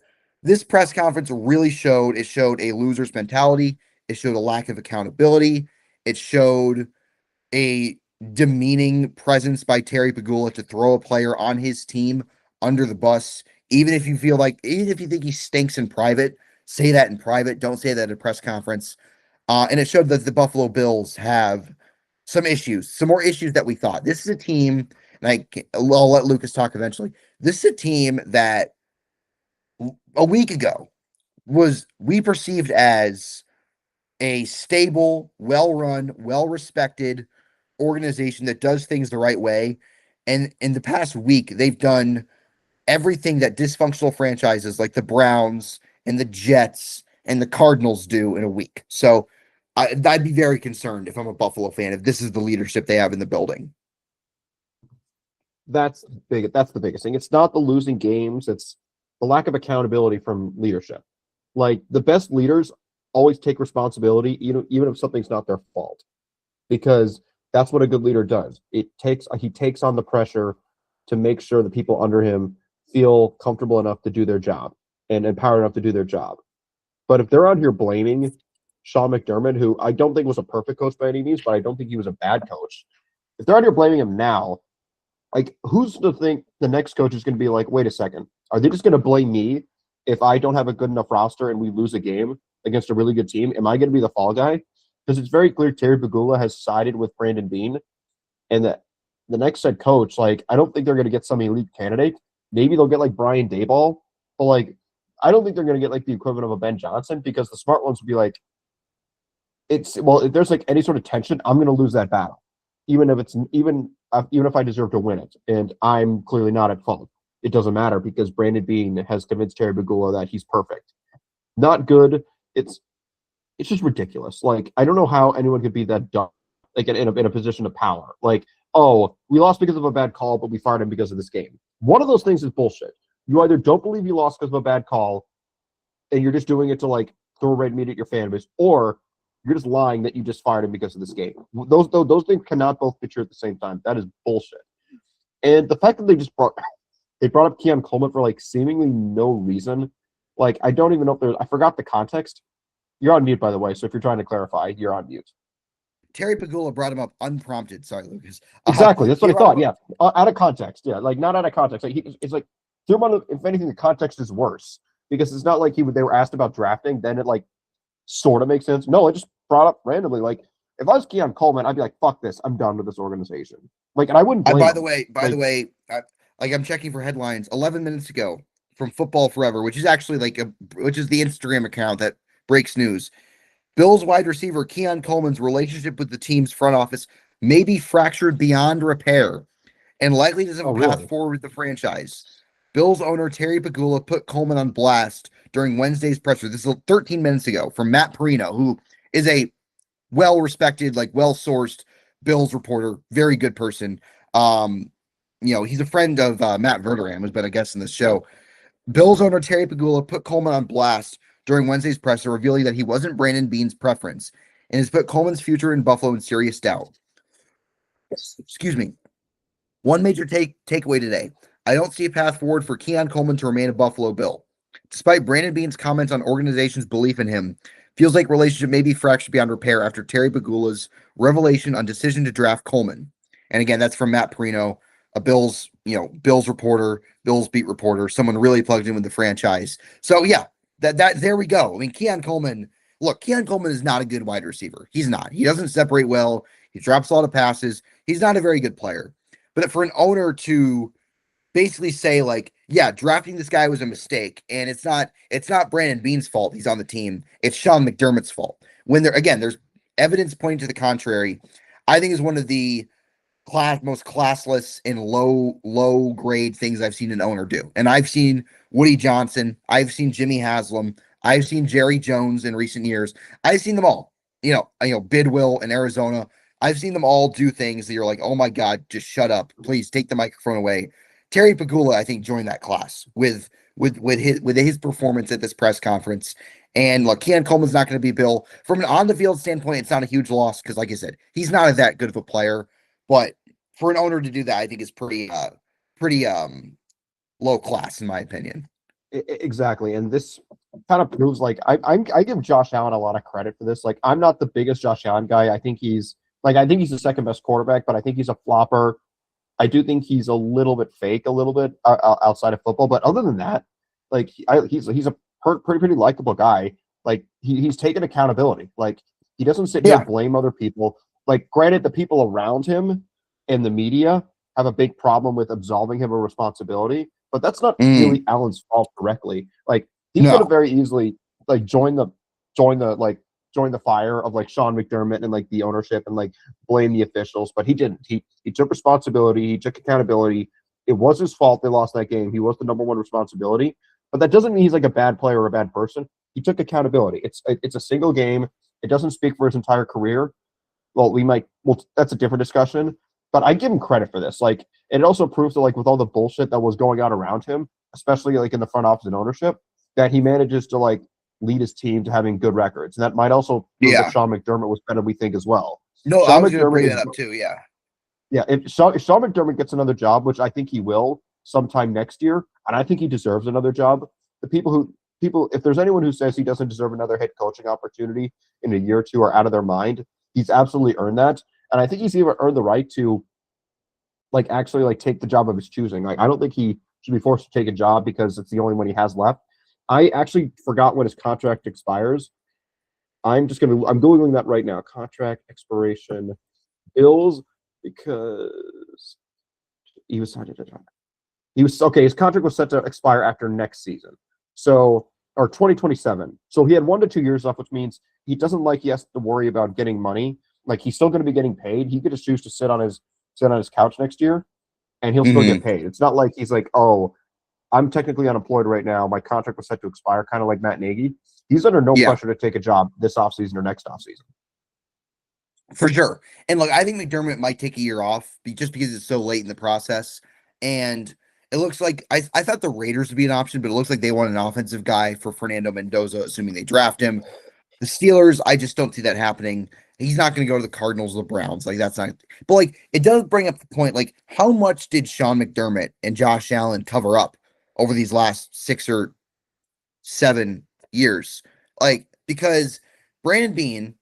this press conference really showed a loser's mentality. It showed a lack of accountability. It showed a demeaning presence by Terry Pagula to throw a player on his team under the bus. Even if you think he stinks in private, say that in private. Don't say that at a press conference. And it showed that the Buffalo Bills have some more issues that we thought. This is a team, and I'll let Lucas talk eventually. This is a team that a week ago we perceived as a stable, well-run, well-respected organization that does things the right way. And in the past week, they've done everything that dysfunctional franchises like the Browns and the Jets and the Cardinals do in a week. So I'd be very concerned if I'm a Buffalo fan, if this is the leadership they have in the building. That's big. That's the biggest thing. It's not the losing games. It's the lack of accountability from leadership. Like, the best leaders always take responsibility, even if something's not their fault, because that's what a good leader does. He takes on the pressure to make sure the people under him feel comfortable enough to do their job and empowered enough to do their job. But if they're out here blaming Sean McDermott, who I don't think was a perfect coach by any means, but I don't think he was a bad coach, if they're out here blaming him now, like, who's to think the next coach is going to be like, wait a second, Are they just going to blame me if I don't have a good enough roster and we lose a game against a really good team? Am I going to be the fall guy? Because it's very clear Terry Pegula has sided with Brandon Beane, and that the next head coach, like, I don't think they're going to get some elite candidate. Maybe they'll get like Brian Daboll, but like, I don't think they're going to get like the equivalent of a Ben Johnson, because the smart ones would be like, if there's like any sort of tension, I'm going to lose that battle, even if I deserve to win it, and I'm clearly not at fault. It doesn't matter because Brandon Beane has convinced Terry Pegula that he's perfect. Not good. It's just ridiculous. Like, I don't know how anyone could be that dumb, like in a position of power. Like, oh, we lost because of a bad call, but we fired him because of this game. One of those things is bullshit. You either don't believe you lost because of a bad call, and you're just doing it to like throw red meat at your fan base, or you're just lying that you just fired him because of this game. Those things cannot both be true at the same time. That is bullshit. And the fact that they brought up Keon Coleman for like seemingly no reason. Like, I don't even know if I forgot the context. You're on mute, by the way, so if you're trying to clarify, you're on mute. Terry Pegula brought him up unprompted. Sorry, Lucas. Exactly. That's what I thought. Yeah. Out of context. Yeah. Like, not out of context. Like, it's like, if anything, the context is worse, because it's not like they were asked about drafting. Then it like sort of makes sense. No, it just brought up randomly. Like, if I was Keon Coleman, I'd be like, fuck this. I'm done with this organization. Like, and I wouldn't blame By him. the way, I'm checking for headlines 11 minutes ago from Football Forever, which is actually which is the Instagram account that breaks news. Bills wide receiver Keon Coleman's relationship with the team's front office may be fractured beyond repair and likely doesn't have a path forward with the franchise. Bills owner Terry Pegula put Coleman on blast during Wednesday's presser. This is 13 minutes ago from Matt Perino, who is a well-respected, like well-sourced Bills reporter, very good person. He's a friend of Matt Verderame, who's been a guest in this show. Bills owner Terry Pegula put Coleman on blast during Wednesday's presser, revealing that he wasn't Brandon Beane's preference and has put Coleman's future in Buffalo in serious doubt. Excuse me. One major takeaway today. I don't see a path forward for Keon Coleman to remain a Buffalo Bill. Despite Brandon Beane's comments on organization's belief in him, feels like relationship may be fractured beyond repair after Terry Pegula's revelation on decision to draft Coleman. And again, that's from Matt Perino, a Bills reporter, Bills beat reporter, someone really plugged in with the franchise. So yeah, that there we go. I mean, Keon Coleman is not a good wide receiver. He's not. He doesn't separate well. He drops a lot of passes. He's not a very good player. But for an owner to basically say, like, yeah, drafting this guy was a mistake, and it's not Brandon Beane's fault he's on the team, it's Sean McDermott's fault. When there's evidence pointing to the contrary, I think is one of the most classless and low grade things I've seen an owner do. And I've seen Woody Johnson, I've seen Jimmy Haslam, I've seen Jerry Jones in recent years. I've seen them all. Bidwill in Arizona. I've seen them all do things that you're like, oh my God, just shut up. Please take the microphone away. Terry Pegula, I think, joined that class with his performance at this press conference. And look, Keon Coleman's not going to be Bill. From an on-the-field standpoint, it's not a huge loss because, like I said, he's not that good of a player. But for an owner to do that, I think is pretty low class, in my opinion. Exactly. And this kind of proves, like, I give Josh Allen a lot of credit for this. Like, I'm not the biggest Josh Allen guy. I think he's the second best quarterback, but I think he's a flopper. I do think he's a little bit fake, a little bit outside of football. But other than that, like, he's a pretty likable guy. Like, he's taken accountability. Like, he doesn't sit here and blame other people. Like, granted, the people around him and the media have a big problem with absolving him of responsibility, but that's not really Allen's fault directly. Like, he could have very easily like joined the fire of like Sean McDermott and like the ownership and like blame the officials, but he didn't. He took responsibility. He took accountability. It was his fault they lost that game. He was the number one responsibility, but that doesn't mean he's like a bad player or a bad person. He took accountability. It's a single game. It doesn't speak for his entire career. Well, that's a different discussion, but I give him credit for this. Like, it also proves that, like, with all the bullshit that was going on around him, especially like in the front office and ownership, that he manages to like lead his team to having good records. And that might also prove that Sean McDermott was better than we think as well. No, I was going to bring that up too. Yeah. Yeah. If Sean McDermott gets another job, which I think he will sometime next year, and I think he deserves another job, if there's anyone who says he doesn't deserve another head coaching opportunity in a year or two are out of their mind. He's absolutely earned that. And I think he's even earned the right to like actually like take the job of his choosing. Like, I don't think he should be forced to take a job because it's the only one he has left. I actually forgot when his contract expires. I'm Googling that right now. Contract expiration Bills, because he was okay. His contract was set to expire after next season. So, or 2027. So he had 1 to 2 years left, which means he doesn't he has to worry about getting money. Like, he's still going to be getting paid. He could just choose to sit on his couch next year and he'll still get paid. It's not like he's like, oh, I'm technically unemployed right now. My contract was set to expire, kind of like Matt Nagy. He's under no pressure to take a job this offseason or next offseason. For sure. And look, I think McDermott might take a year off just because it's so late in the process. And it looks like I thought the Raiders would be an option, but it looks like they want an offensive guy for Fernando Mendoza, assuming they draft him. The Steelers, I just don't see that happening. He's not going to go to the Cardinals or the Browns. Like, that's not. But, like, it does bring up the point, like, how much did Sean McDermott and Josh Allen cover up over these last 6 or 7 years? Like, because Brandon Beane,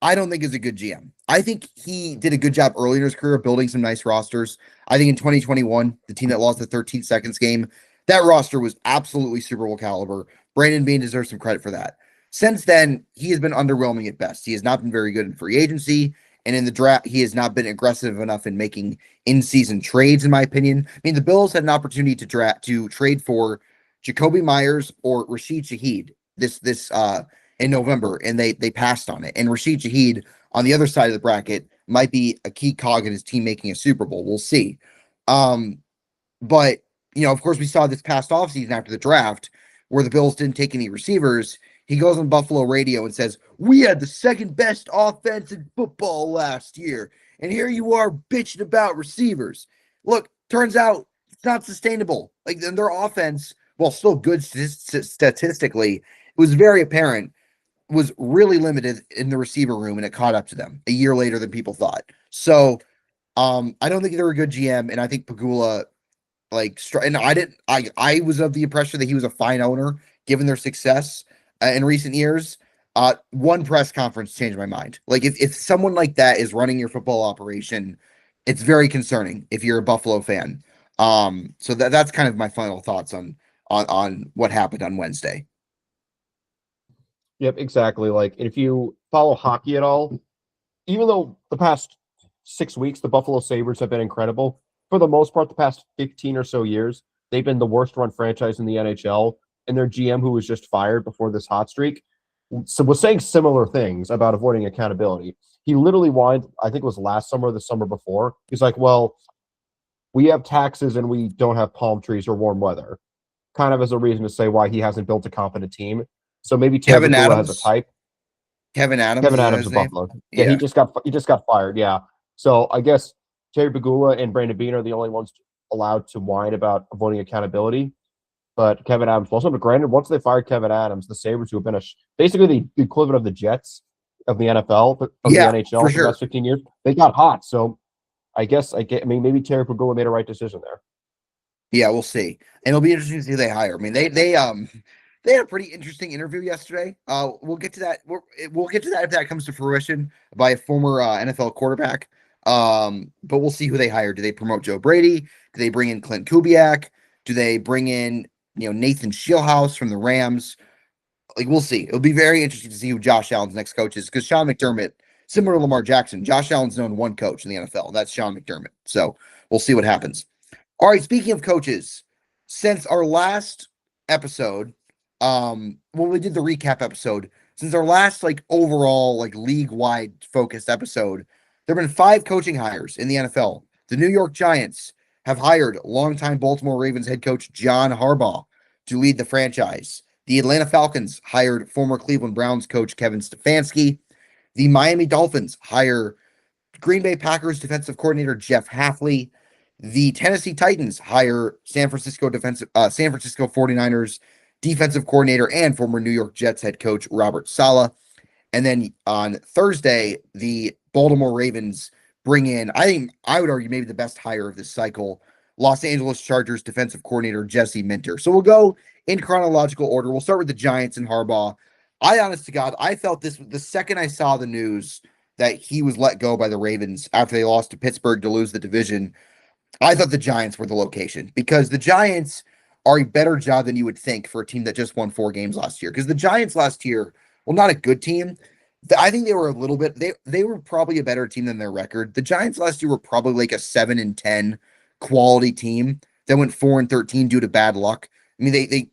I don't think is a good GM. I think he did a good job early in his career building some nice rosters. I think in 2021, the team that lost the 13 seconds game, that roster was absolutely Super Bowl caliber. Brandon Beane deserves some credit for that. Since then, he has been underwhelming at best. He has not been very good in free agency, and in the draft, he has not been aggressive enough in making in-season trades, in my opinion. I mean, the Bills had an opportunity to trade for Jacoby Myers or Rashid Shaheed this in November, and they passed on it. And Rashid Shaheed on the other side of the bracket might be a key cog in his team making a Super Bowl. We'll see. But, of course, we saw this past offseason after the draft where the Bills didn't take any receivers. He goes on Buffalo radio and says, we had the second best offense in football last year, and here you are bitching about receivers. Look, turns out it's not sustainable. Like, their offense, while still good statistically, it was very apparent, was really limited in the receiver room, and it caught up to them a year later than people thought. So I don't think they're a good GM, and I think Pagula, and I was of the impression that he was a fine owner given their success in recent years. One press conference changed my mind. Like, if someone like that is running your football operation, it's very concerning if you're a Buffalo fan. So that's kind of my final thoughts on what happened on Wednesday. Yep, exactly. Like, if you follow hockey at all, even though the past 6 weeks, the Buffalo Sabres have been incredible, for the most part, the past 15 or so years, they've been the worst run franchise in the NHL. And their GM, who was just fired before this hot streak, was saying similar things about avoiding accountability. He literally whined, I think it was last summer or the summer before. He's like, well, we have taxes and we don't have palm trees or warm weather. Kind of as a reason to say why he hasn't built a competent team. So maybe Kevin Adams has a type. Kevin Adams of Buffalo. Yeah, he just got fired. Yeah. So I guess Terry Pagula and Brandon Beane are the only ones allowed to whine about avoiding accountability. But Kevin Adams also. But granted, once they fired Kevin Adams, the Sabres, who have been basically the equivalent of the Jets of the NFL, of the NHL for the last 15 years, they got hot. So I maybe Terry Pagula made a right decision there. Yeah, we'll see. And it'll be interesting to see who they hire. I mean, they had a pretty interesting interview yesterday. We'll get to that. We'll get to that if that comes to fruition by a former NFL quarterback. But we'll see who they hire. Do they promote Joe Brady? Do they bring in Clint Kubiak? Do they bring in Nathan Shieldhouse from the Rams? Like, we'll see. It'll be very interesting to see who Josh Allen's next coach is, because Sean McDermott, similar to Lamar Jackson, Josh Allen's known one coach in the NFL, and that's Sean McDermott. So we'll see what happens. All right, speaking of coaches, since our last episode, when we did the recap episode, since our last overall league-wide focused episode, there have been 5 coaching hires in the NFL. The New York Giants have hired longtime Baltimore Ravens head coach John Harbaugh to lead the franchise. The Atlanta Falcons hired former Cleveland Browns coach Kevin Stefanski. The Miami Dolphins hire Green Bay Packers defensive coordinator Jeff Hafley. The Tennessee Titans hire San Francisco 49ers defensive coordinator and former New York Jets head coach Robert Saleh. And then on Thursday, the Baltimore Ravens bring in, I would argue, maybe the best hire of this cycle, Los Angeles Chargers defensive coordinator Jesse Minter. So we'll go in chronological order. We'll start with the Giants and Harbaugh. Honest to God, I felt this the second I saw the news that he was let go by the Ravens after they lost to Pittsburgh to lose the division. I thought the Giants were the location because the Giants are a better job than you would think for a team that just won 4 games last year. Because the Giants last year, well, not a good team. I think they were a little bit. They were probably a better team than their record. The Giants last year were probably like a 7-10 quality team that went 4-13 due to bad luck. I mean,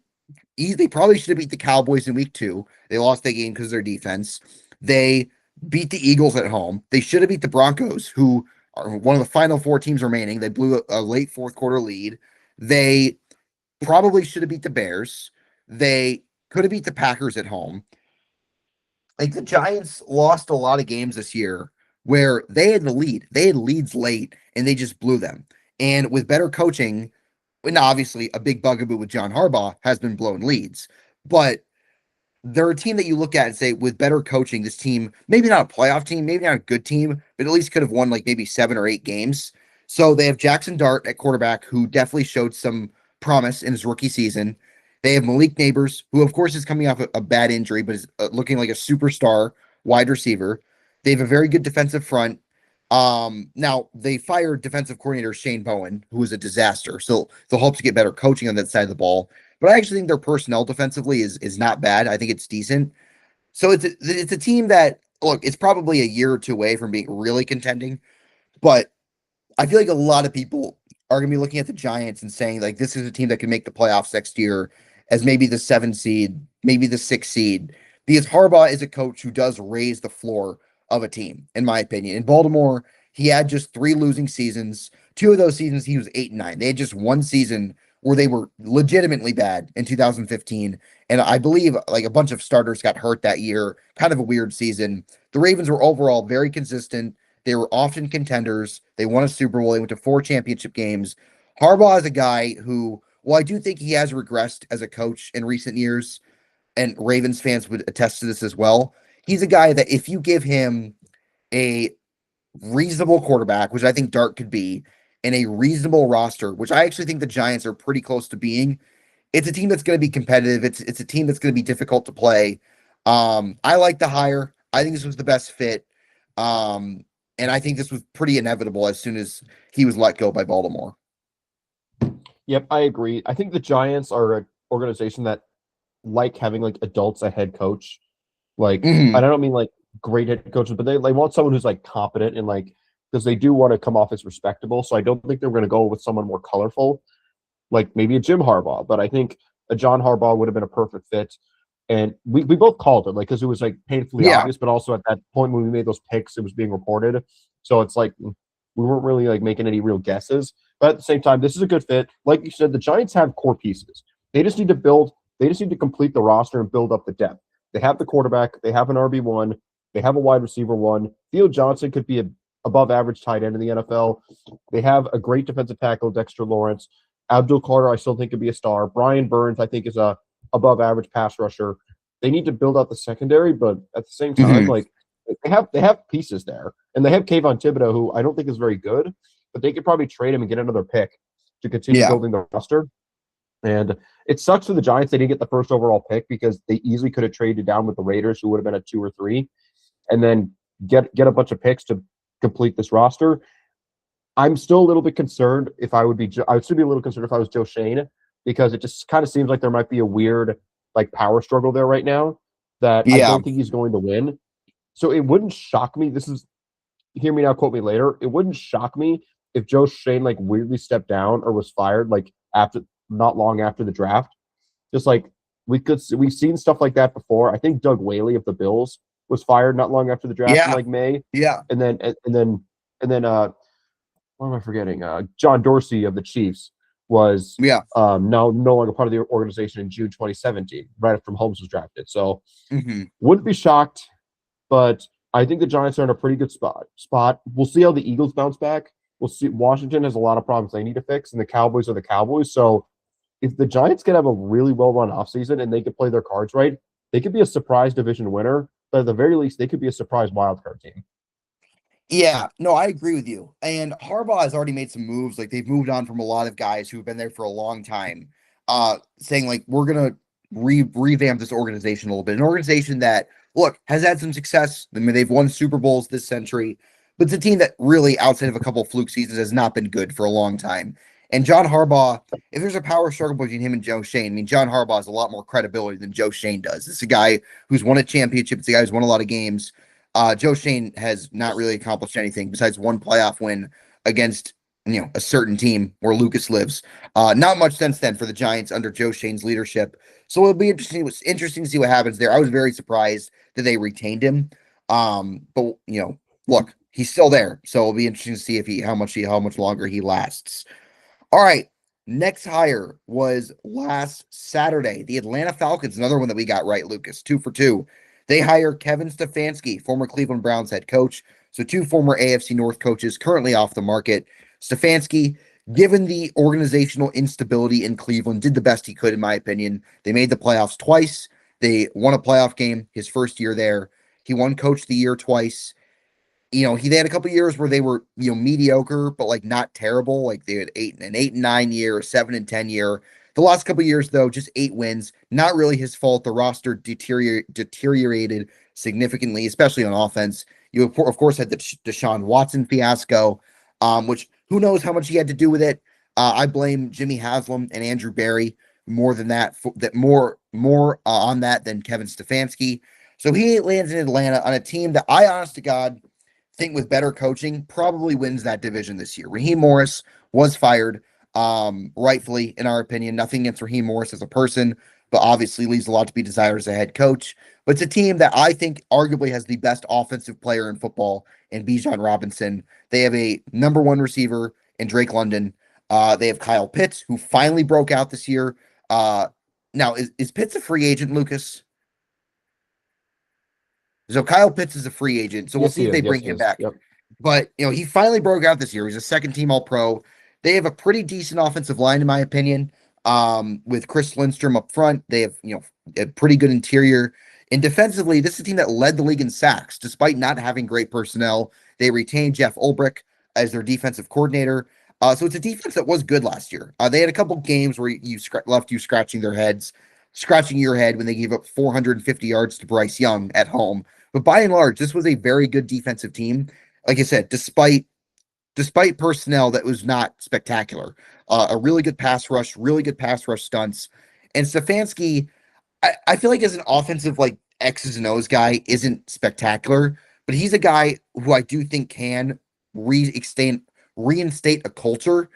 they probably should have beat the Cowboys in week 2. They lost that game because of their defense. They beat the Eagles at home. They should have beat the Broncos, who are one of the final 4 teams remaining. They blew a late fourth quarter lead. They probably should have beat the Bears. They could have beat the Packers at home. Like the Giants lost a lot of games this year where they had the lead. They had leads late and they just blew them. And with better coaching, and obviously a big bugaboo with John Harbaugh has been blown leads. But they're a team that you look at and say, with better coaching, this team, maybe not a playoff team, maybe not a good team, but at least could have won like maybe 7 or 8 games. So they have Jackson Dart at quarterback, who definitely showed some promise in his rookie season. They have Malik Neighbors, who of course is coming off a bad injury, but is looking like a superstar wide receiver. They have a very good defensive front. Now they fired defensive coordinator Shane Bowen, who was a disaster. So they'll hope to get better coaching on that side of the ball. But I actually think their personnel defensively is not bad. I think it's decent. So it's a team that, look, it's probably a year or 2 away from being really contending, but I feel like a lot of people are going to be looking at the Giants and saying, like, this is a team that can make the playoffs next year as maybe the 7 seed, maybe the 6 seed, because Harbaugh is a coach who does raise the floor of a team, in my opinion. In Baltimore, he had just 3 losing seasons. 2 of those seasons, he was 8-9. They had just 1 season where they were legitimately bad in 2015. And I believe like a bunch of starters got hurt that year. Kind of a weird season. The Ravens were overall very consistent. They were often contenders. They won a Super Bowl. They went to 4 championship games. Harbaugh is a guy who, well, I do think he has regressed as a coach in recent years, and Ravens fans would attest to this as well. He's a guy that if you give him a reasonable quarterback, which I think Dart could be, and a reasonable roster, which I actually think the Giants are pretty close to being, it's a team that's going to be competitive. It's a team that's going to be difficult to play. I like the hire. I think this was the best fit. And I think this was pretty inevitable as soon as he was let go by Baltimore. Yep, I agree. I think the Giants are an organization that like having like adults a head coach. Like, Mhm. I don't mean like great head coaches, but they want someone who's like competent and like, because they do want to come off as respectable. So I don't think they're going to go with someone more colorful, like maybe a Jim Harbaugh. But I think a John Harbaugh would have been a perfect fit. And we both called it, like, because it was like painfully Yeah. obvious, but also at that point when we made those picks, it was being reported. So it's like we weren't really like making any real guesses. But at the same time, this is a good fit. Like you said, the Giants have core pieces. They just need to build, they just need to complete the roster and build up the depth. They have the quarterback, they have an RB1, they have a wide receiver 1. Theo Johnson could be a above average tight end in the NFL. They have a great defensive tackle, Dexter Lawrence. Abdul Carter, I still think could be a star. Brian Burns, I think, is a above average pass rusher. They need to build out the secondary, but at the same time, Mhm. like they have pieces there, and they have Kayvon Thibodeau, who I don't think is very good, but they could probably trade him and get another pick to continue Yeah. building the roster. And it sucks for the Giants they didn't get the first overall pick because they easily could have traded down with the Raiders, who would have been at 2 or 3, and then get a bunch of picks to complete this roster. I'm still a little bit concerned if I would be. I would still be a little concerned if I was Joe Shane because it just kind of seems like there might be a weird like power struggle there right now that I Yeah. don't think he's going to win. So it wouldn't shock me. This is hear me now, quote me later. It wouldn't shock me if Joe Shane like weirdly stepped down or was fired like after not long after the draft. Just like we've seen stuff like that before. I think Doug Whaley of the Bills was fired not long after the draft in Yeah. like May, Yeah. and then what am I forgetting? John Dorsey of the Chiefs was Yeah. now no longer part of the organization in June 2017, right after Mahomes was drafted. So Hmm. wouldn't be shocked, but I think the Giants are in a pretty good spot. We'll see how the Eagles bounce back. We'll see. Washington has a lot of problems they need to fix, and the Cowboys are the Cowboys. So if the Giants could have a really well-run offseason and they could play their cards right, they could be a surprise division winner. But at the very least, they could be a surprise wildcard team. Yeah, no, I agree with you. And Harbaugh has already made some moves. Like they've moved on from a lot of guys who've been there for a long time, saying like we're gonna revamp this organization a little bit. An organization that look has had some success. I mean, they've won Super Bowls this century, but it's a team that really, outside of a couple of fluke seasons, has not been good for a long time. And John Harbaugh, if there's a power struggle between him and Joe Shane, I mean, John Harbaugh has a lot more credibility than Joe Shane does. This is a guy who's won a championship. It's a guy who's won a lot of games. Joe Shane has not really accomplished anything besides one playoff win against a certain team where Lucas lives. Not much since then for the Giants under Joe Shane's leadership. So it'll be interesting. It was interesting to see what happens there. I was very surprised that they retained him. But look, he's still there. So it'll be interesting to see if how much longer he lasts. All right. Next hire was last Saturday. The Atlanta Falcons, another one that we got right, Lucas, 2 for 2. They hire Kevin Stefanski, former Cleveland Browns head coach. So 2 former AFC North coaches currently off the market. Stefanski, given the organizational instability in Cleveland, did the best he could, in my opinion. They made the playoffs twice. They won a playoff game his first year there. He won Coach of the Year twice. They had a couple years where they were, mediocre, but like not terrible. Like they had an 8-9 year, a 7-10 year. The last couple years, though, just 8 wins. Not really his fault. The roster deteriorated significantly, especially on offense. You, of course, had the Deshaun Watson fiasco, which who knows how much he had to do with it. I blame Jimmy Haslam and Andrew Berry more than that. More on that than Kevin Stefanski. So he lands in Atlanta on a team that I, honest to God, think with better coaching probably wins that division this year. Raheem Morris was fired, rightfully, in our opinion. Nothing against Raheem Morris as a person, but obviously leaves a lot to be desired as a head coach. But it's a team that I think arguably has the best offensive player in football in Bijan Robinson. They have a number 1 receiver in Drake London. They have Kyle Pitts, who finally broke out this year. Now, is Pitts a free agent, Lucas? So Kyle Pitts is a free agent. So we'll see if they bring him back. Yep. But, he finally broke out this year. He's a second-team All-Pro. They have a pretty decent offensive line, in my opinion, with Chris Lindstrom up front. They have, a pretty good interior. And defensively, this is a team that led the league in sacks, despite not having great personnel. They retained Jeff Ulbrich as their defensive coordinator. So it's a defense that was good last year. They had a couple games where left you scratching your head when they gave up 450 yards to Bryce Young at home. But by and large, this was a very good defensive team. Like I said, despite personnel that was not spectacular, a really good pass rush stunts. And Stefanski, I feel like as an offensive like X's and O's guy isn't spectacular, but he's a guy who I do think can reinstate a culture,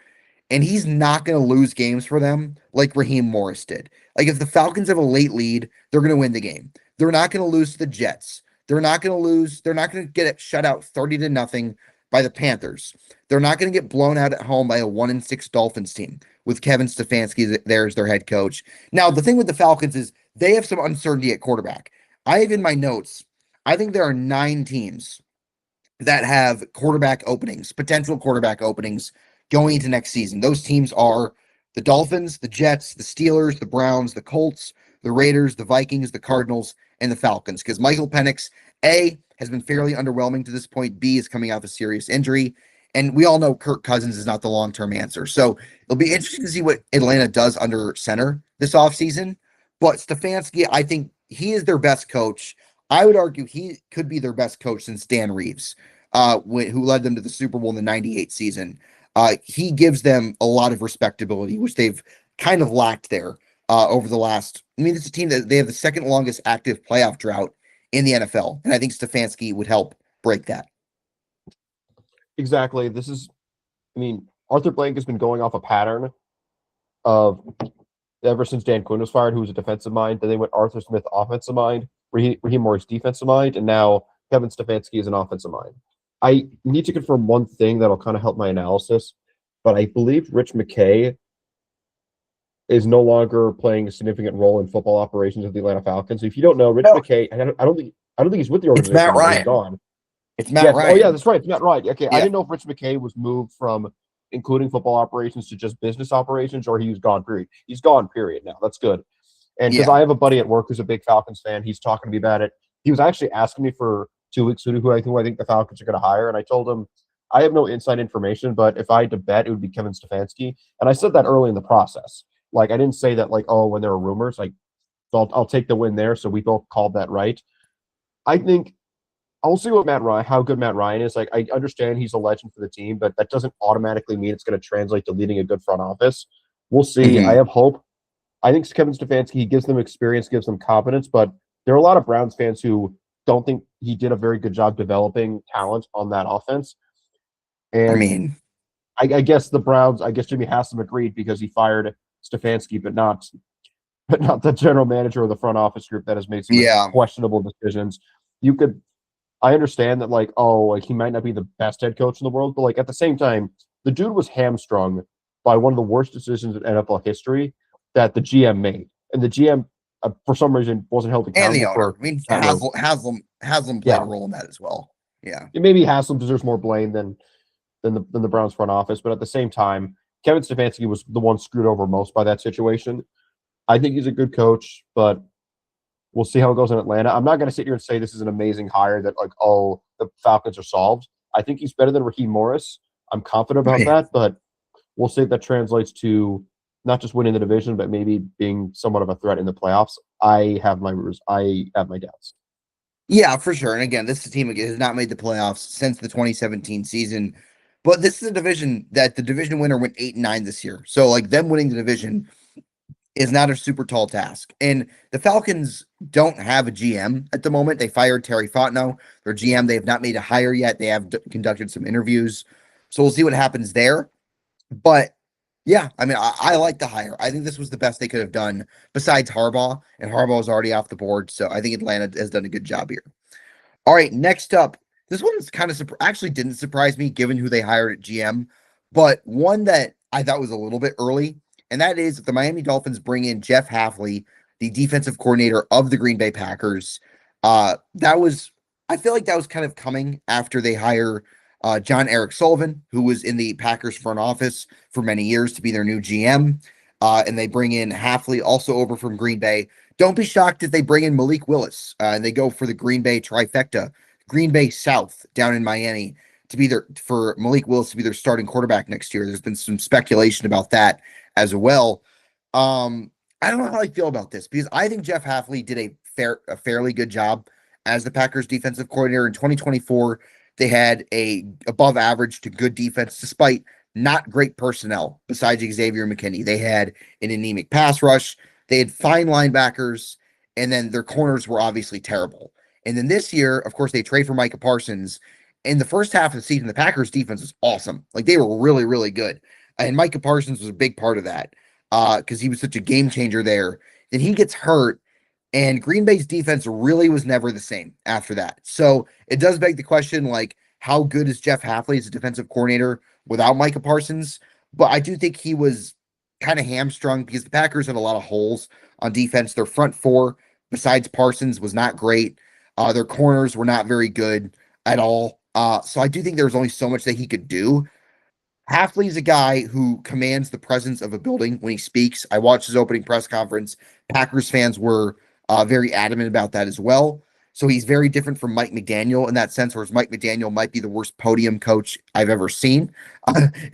and he's not going to lose games for them like Raheem Morris did. Like if the Falcons have a late lead, they're going to win the game. They're not going to lose to the Jets. They're not going to lose. They're not going to get it shut out 30-0 by the Panthers. They're not going to get blown out at home by a 1-6 Dolphins team with Kevin Stefanski there as their head coach. Now, the thing with the Falcons is they have some uncertainty at quarterback. I have in my notes, I think there are 9 teams that have potential quarterback openings going into next season. Those teams are the Dolphins, the Jets, the Steelers, the Browns, the Colts, the Raiders, the Vikings, the Cardinals, and the Falcons. Because Michael Penix, A, has been fairly underwhelming to this point. B, is coming out with a serious injury. And we all know Kirk Cousins is not the long-term answer. So it'll be interesting to see what Atlanta does under center this offseason. But Stefanski, I think he is their best coach. I would argue he could be their best coach since Dan Reeves, who led them to the Super Bowl in the 98 season. He gives them a lot of respectability, which they've kind of lacked there over the last. I mean, it's a team that they have the second longest active playoff drought in the NFL, and I think Stefanski would help break that. Exactly. Arthur Blank has been going off a pattern of ever since Dan Quinn was fired, who was a defensive mind. Then they went Arthur Smith, offensive mind, Raheem Morris, defensive mind, and now Kevin Stefanski is an offensive mind. I need to confirm one thing that'll kind of help my analysis, but I believe Rich McKay is no longer playing a significant role in football operations of the Atlanta Falcons. If you don't know, Rich McKay, I don't think he's with the organization. It's Matt Ryan. He's gone. It's Matt Ryan. Oh yeah, that's right. It's Matt Ryan. Okay, yeah. I didn't know if Rich McKay was moved from including football operations to just business operations, or he was gone. Period. He's gone. Period. Now that's good. And because I have a buddy at work who's a big Falcons fan, he's talking to me about it. He was actually asking me for 2 weeks who I think the Falcons are going to hire, and I told him I have no inside information, but if I had to bet, it would be Kevin Stefanski. And I said that early in the process. Like I didn't say that when there were rumors. Like, so I'll take the win there. So we both called that right. I think I'll see how good Matt Ryan is. Like, I understand he's a legend for the team, but that doesn't automatically mean it's going to translate to leading a good front office. We'll see. I Mhm. have hope. I think Kevin Stefanski, he gives them experience, gives them confidence, but there are a lot of Browns fans who don't think he did a very good job developing talent on that offense. I And mean, I guess Jimmy Haslam agreed because he fired Stefanski, but not the general manager of the front office group that has made some yeah. questionable decisions. You could I understand that, like, oh, like he might not be the best head coach in the world, but like at the same time, the dude was hamstrung by one of the worst decisions in NFL history that the GM made, and the GM for some reason wasn't held And the accountable owner. for I mean, that move. Haslam played a Yeah, role in that as well. Yeah. maybe Haslam deserves more blame than the Browns front office, but at the same time, Kevin Stefanski was the one screwed over most by that situation. I think he's a good coach, but we'll see how it goes in Atlanta. I'm not going to sit here and say this is an amazing hire that, like, oh, the Falcons are solved. I think he's better than Raheem Morris. I'm confident about Right. that, but we'll see if that translates to not just winning the division, but maybe being somewhat of a threat in the playoffs. I have my doubts. Yeah, for sure. And again, this team has not made the playoffs since the 2017 season. But this is a division that the division winner went 8-9 this year. So like them winning the division is not a super tall task. And the Falcons don't have a GM at the moment. They fired Terry Fontenot, their GM. They have not made a hire yet. They have conducted some interviews. So we'll see what happens there. But yeah, I mean, I like the hire. I think this was the best they could have done besides Harbaugh, and Harbaugh is already off the board. So I think Atlanta has done a good job here. All right, next up, this one's kind of actually didn't surprise me given who they hired at GM, but one that I thought was a little bit early, and that is the Miami Dolphins bring in Jeff Hafley, the defensive coordinator of the Green Bay Packers. That was I feel like that was kind of coming after they hire John Eric Sullivan, who was in the Packers front office for many years, to be their new GM. And they bring in Hafley, also over from Green Bay. Don't be shocked if they bring in Malik Willis and they go for the Green Bay trifecta, Green Bay South down in Miami to be their for Malik Willis to be their starting quarterback next year. There's been some speculation about that as well. Um, I don't know how I feel about this because I think Jeff Hafley did a fairly good job as the Packers defensive coordinator in 2024. They had a above average to good defense despite not great personnel besides Xavier McKinney. They had an anemic pass rush. They had fine linebackers, and then their corners were obviously terrible. And then this year, of course, they trade for Micah Parsons. In the first half of the season, the Packers defense was awesome. Like they were really, really good. And Micah Parsons was a big part of that because he was such a game changer there. Then he gets hurt, and Green Bay's defense really was never the same after that. So it does beg the question, like, how good is Jeff Hafley as a defensive coordinator without Micah Parsons? But I do think he was kind of hamstrung because the Packers had a lot of holes on defense. Their front four, besides Parsons, was not great. Their corners were not very good at all. So I do think there was only so much that he could do. Hafley's a guy who commands the presence of a building when he speaks. I watched his opening press conference. Packers fans were very adamant about that as well. So he's very different from Mike McDaniel in that sense, whereas Mike McDaniel might be the worst podium coach I've ever seen,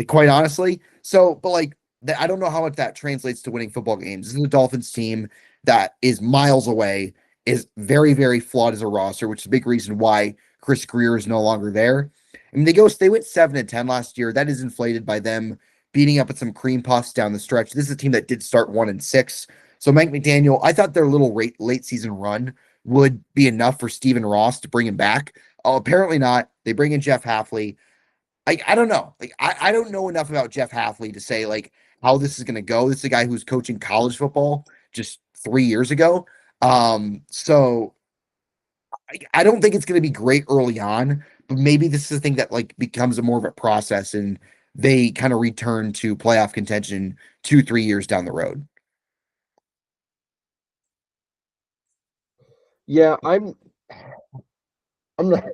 quite honestly. So, but like, I don't know how much that translates to winning football games. This is a Dolphins team that is miles away, is very, very flawed as a roster, which is a big reason why Chris Greer is no longer there. I mean, they went 7-10 last year. That is inflated by them beating up at some cream puffs down the stretch. This is a team that did start 1-6. So Mike McDaniel, I thought their little late season run would be enough for Stephen Ross to bring him back. Oh, apparently not. They bring in Jeff Hafley. I don't know. Like I don't know enough about Jeff Hafley to say like how this is going to go. This is a guy who's coaching college football just 3 years ago. So I don't think it's going to be great early on, but maybe this is a thing that like becomes a more of a process and they kind of return to playoff contention 2, 3 years down the road. Yeah, I'm not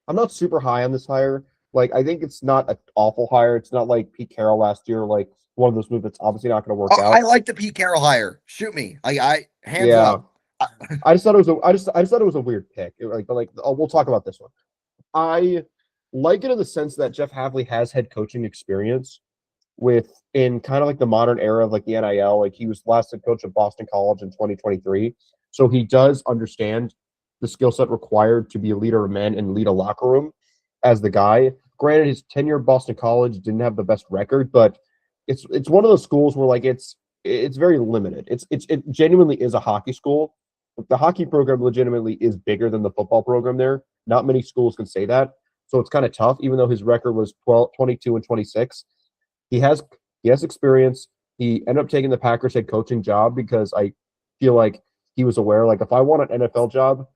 I'm not super high on this hire. Like, I think it's not an awful hire. It's not like Pete Carroll last year, like one of those moves that's obviously not going to work I out. like the Pete Carroll hire. Shoot me. I hands Yeah, up. I just thought it was I just thought it was a weird pick. We'll talk about this one. I like it in the sense that Jeff Havley has head coaching experience in kind of like the modern era of like the NIL. Like he was last head coach of Boston College in 2023, so he does understand the skill set required to be a leader of men and lead a locker room as the guy. Granted, his tenure at Boston College didn't have the best record, but it's one of those schools where like it's very limited. It genuinely is a hockey school. The hockey program legitimately is bigger than the football program there. Not many schools can say that. So it's kind of tough, even though his record was 22 and 26. He has experience. He ended up taking the Packers head coaching job because I feel like he was aware, like, if I want an NFL job,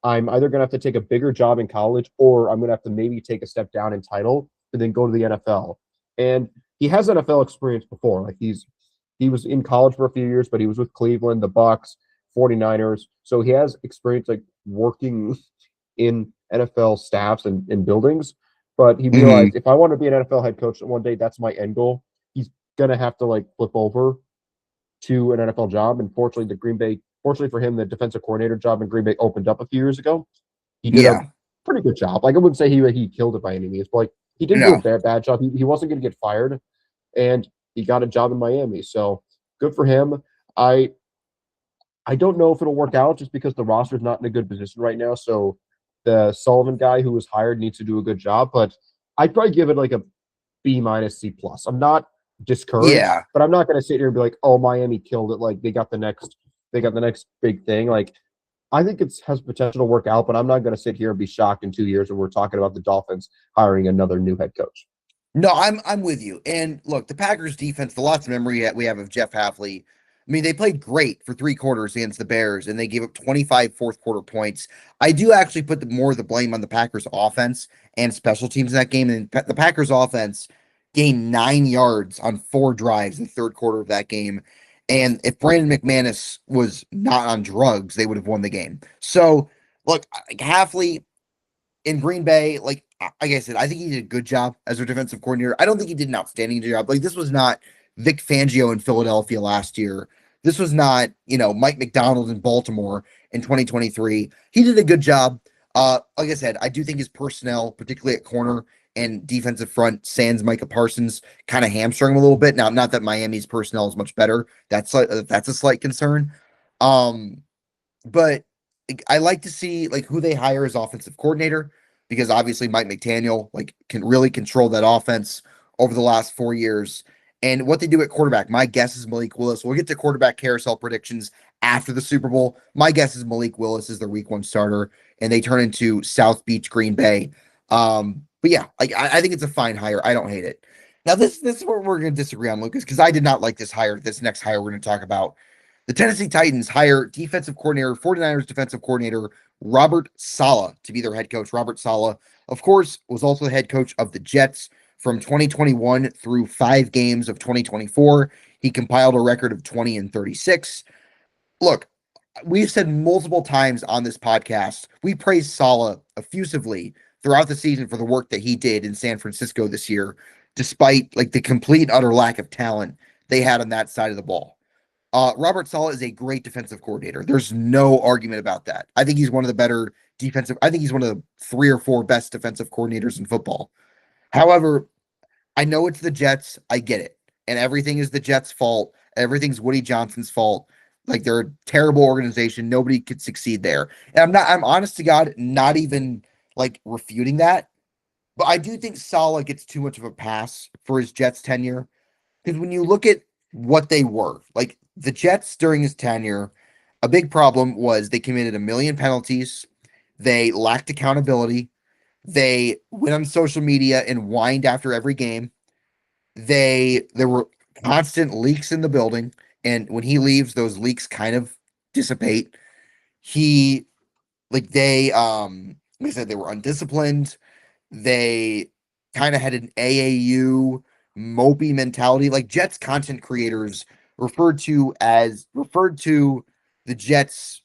I'm either going to have to take a bigger job in college or I'm going to have to maybe take a step down in title and then go to the NFL. And he has NFL experience before. Like he was in college for a few years, but he was with Cleveland, the Bucks, 49ers. So he has experience like working in NFL staffs and buildings. But he realized if I want to be an NFL head coach one day, that's my end goal. He's gonna have to like flip over to an NFL job. And fortunately for him, the defensive coordinator job in Green Bay opened up a few years ago. He did a pretty good job. Like I wouldn't say he killed it by any means, but like he didn't do a bad job. He wasn't going to get fired, and he got a job in Miami. So good for him. I don't know if it'll work out just because the roster's not in a good position right now. So the Sullivan guy who was hired needs to do a good job, but I'd probably give it like a B minus C plus. I'm not discouraged, but I'm not going to sit here and be like, oh, Miami killed it. Like they got the next big thing. Like I think it has potential to work out, but I'm not going to sit here and be shocked in 2 years when we're talking about the Dolphins hiring another new head coach. No, I'm with you. And look, the Packers defense, the lots of memory that we have of Jeff Hafley. I mean, they played great for 3 quarters against the Bears, and they gave up 25 fourth quarter points. I do actually put more of the blame on the Packers offense and special teams in that game. And the Packers offense gained 9 yards on 4 drives in the third quarter of that game. And if Brandon McManus was not on drugs, they would have won the game. So, look, Hafley in Green Bay, like I said, I think he did a good job as their defensive coordinator. I don't think he did an outstanding job. Like this was not Vic Fangio in Philadelphia last year. This was not, Mike McDonald in Baltimore in 2023. He did a good job. Like I said, I do think his personnel, particularly at corner and defensive front, sans Micah Parsons, kind of hamstring him a little bit. Now, not that Miami's personnel is much better. That's a slight concern. But I like to see like who they hire as offensive coordinator because obviously Mike McDaniel like can really control that offense over the last 4 years. And what they do at quarterback, my guess is Malik Willis. We'll get to quarterback carousel predictions after the Super Bowl. My guess is Malik Willis is their week 1 starter, and they turn into South Beach, Green Bay. But yeah, I think it's a fine hire. I don't hate it. Now, this is where we're going to disagree on, Lucas, because I did not like this hire. This next hire we're going to talk about. The Tennessee Titans hire defensive coordinator, 49ers defensive coordinator, Robert Saleh to be their head coach. Robert Saleh, of course, was also the head coach of the Jets from 2021 through 5 games of 2024. He compiled a record of 20 and 36. Look, we've said multiple times on this podcast, we praised Saleh effusively throughout the season for the work that he did in San Francisco this year, despite like the complete utter lack of talent they had on that side of the ball. Robert Saleh is a great defensive coordinator. There's no argument about that. I think he's one of the better I think he's one of the 3 or 4 best defensive coordinators in football. However, I know it's the Jets. I get it. And everything is the Jets' fault. Everything's Woody Johnson's fault. Like they're a terrible organization. Nobody could succeed there. And I'm honest to God, not even like refuting that. But I do think Saleh gets too much of a pass for his Jets tenure. Because when you look at what they were, like the Jets during his tenure, a big problem was they committed 1 million penalties. They lacked accountability. They went on social media and whined after every game. There were constant leaks in the building, and when he leaves, those leaks kind of dissipate. Like I said, they were undisciplined. They kind of had an AAU mopey mentality. Like Jets content creators referred to the Jets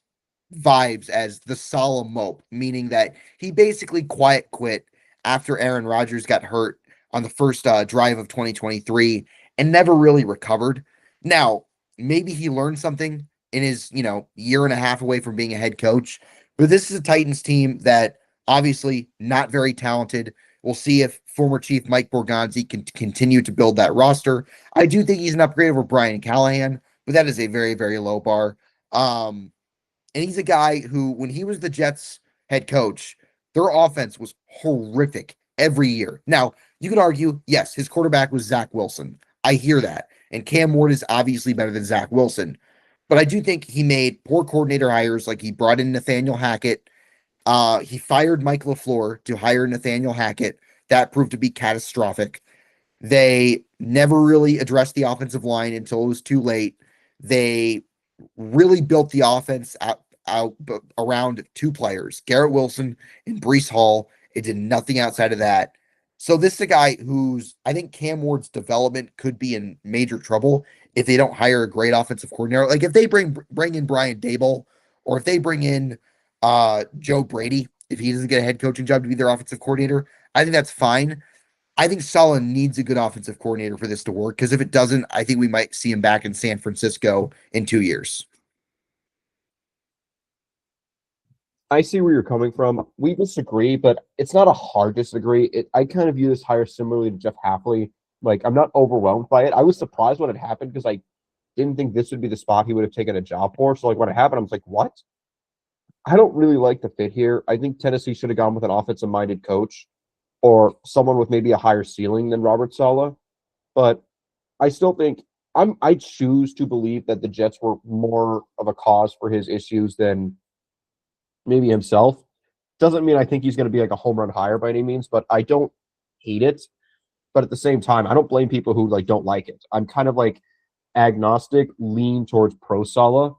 vibes as the solemn mope, meaning that he basically quiet quit after Aaron Rodgers got hurt on the first drive of 2023 and never really recovered. Now, maybe he learned something in his, year and a half away from being a head coach, but this is a Titans team that obviously not very talented. We'll see if former Chief Mike Borgonzi can continue to build that roster. I do think he's an upgrade over Brian Callahan, but that is a very, very low bar. And he's a guy who, when he was the Jets head coach, their offense was horrific every year. Now, you can argue, yes, his quarterback was Zach Wilson. I hear that. And Cam Ward is obviously better than Zach Wilson. But I do think he made poor coordinator hires, like he brought in Nathaniel Hackett. He fired Mike LaFleur to hire Nathaniel Hackett. That proved to be catastrophic. They never really addressed the offensive line until it was too late. They really built the offense out around two players, Garrett Wilson and Breece Hall. It did nothing outside of that. So this is a guy who's, I think Cam Ward's development could be in major trouble if they don't hire a great offensive coordinator. Like if they bring in Brian Dable, or if they bring in Joe Brady, if he doesn't get a head coaching job to be their offensive coordinator, I think that's fine. I think Saleh needs a good offensive coordinator for this to work, because if it doesn't, I think we might see him back in San Francisco in 2 years. I see where you're coming from. We disagree, but it's not a hard disagree. I kind of view this hire similarly to Jeff Hafley. Like, I'm not overwhelmed by it. I was surprised when it happened because I didn't think this would be the spot he would have taken a job for. So, like, when it happened, I was like, what? I don't really like the fit here. I think Tennessee should have gone with an offensive-minded coach or someone with maybe a higher ceiling than Robert Saleh. But I still think I choose to believe that the Jets were more of a cause for his issues than maybe himself. Doesn't mean I think he's going to be like a home run hire by any means, but I don't hate it. But at the same time, I don't blame people who like don't like it. I'm kind of like agnostic, lean towards pro Saleh.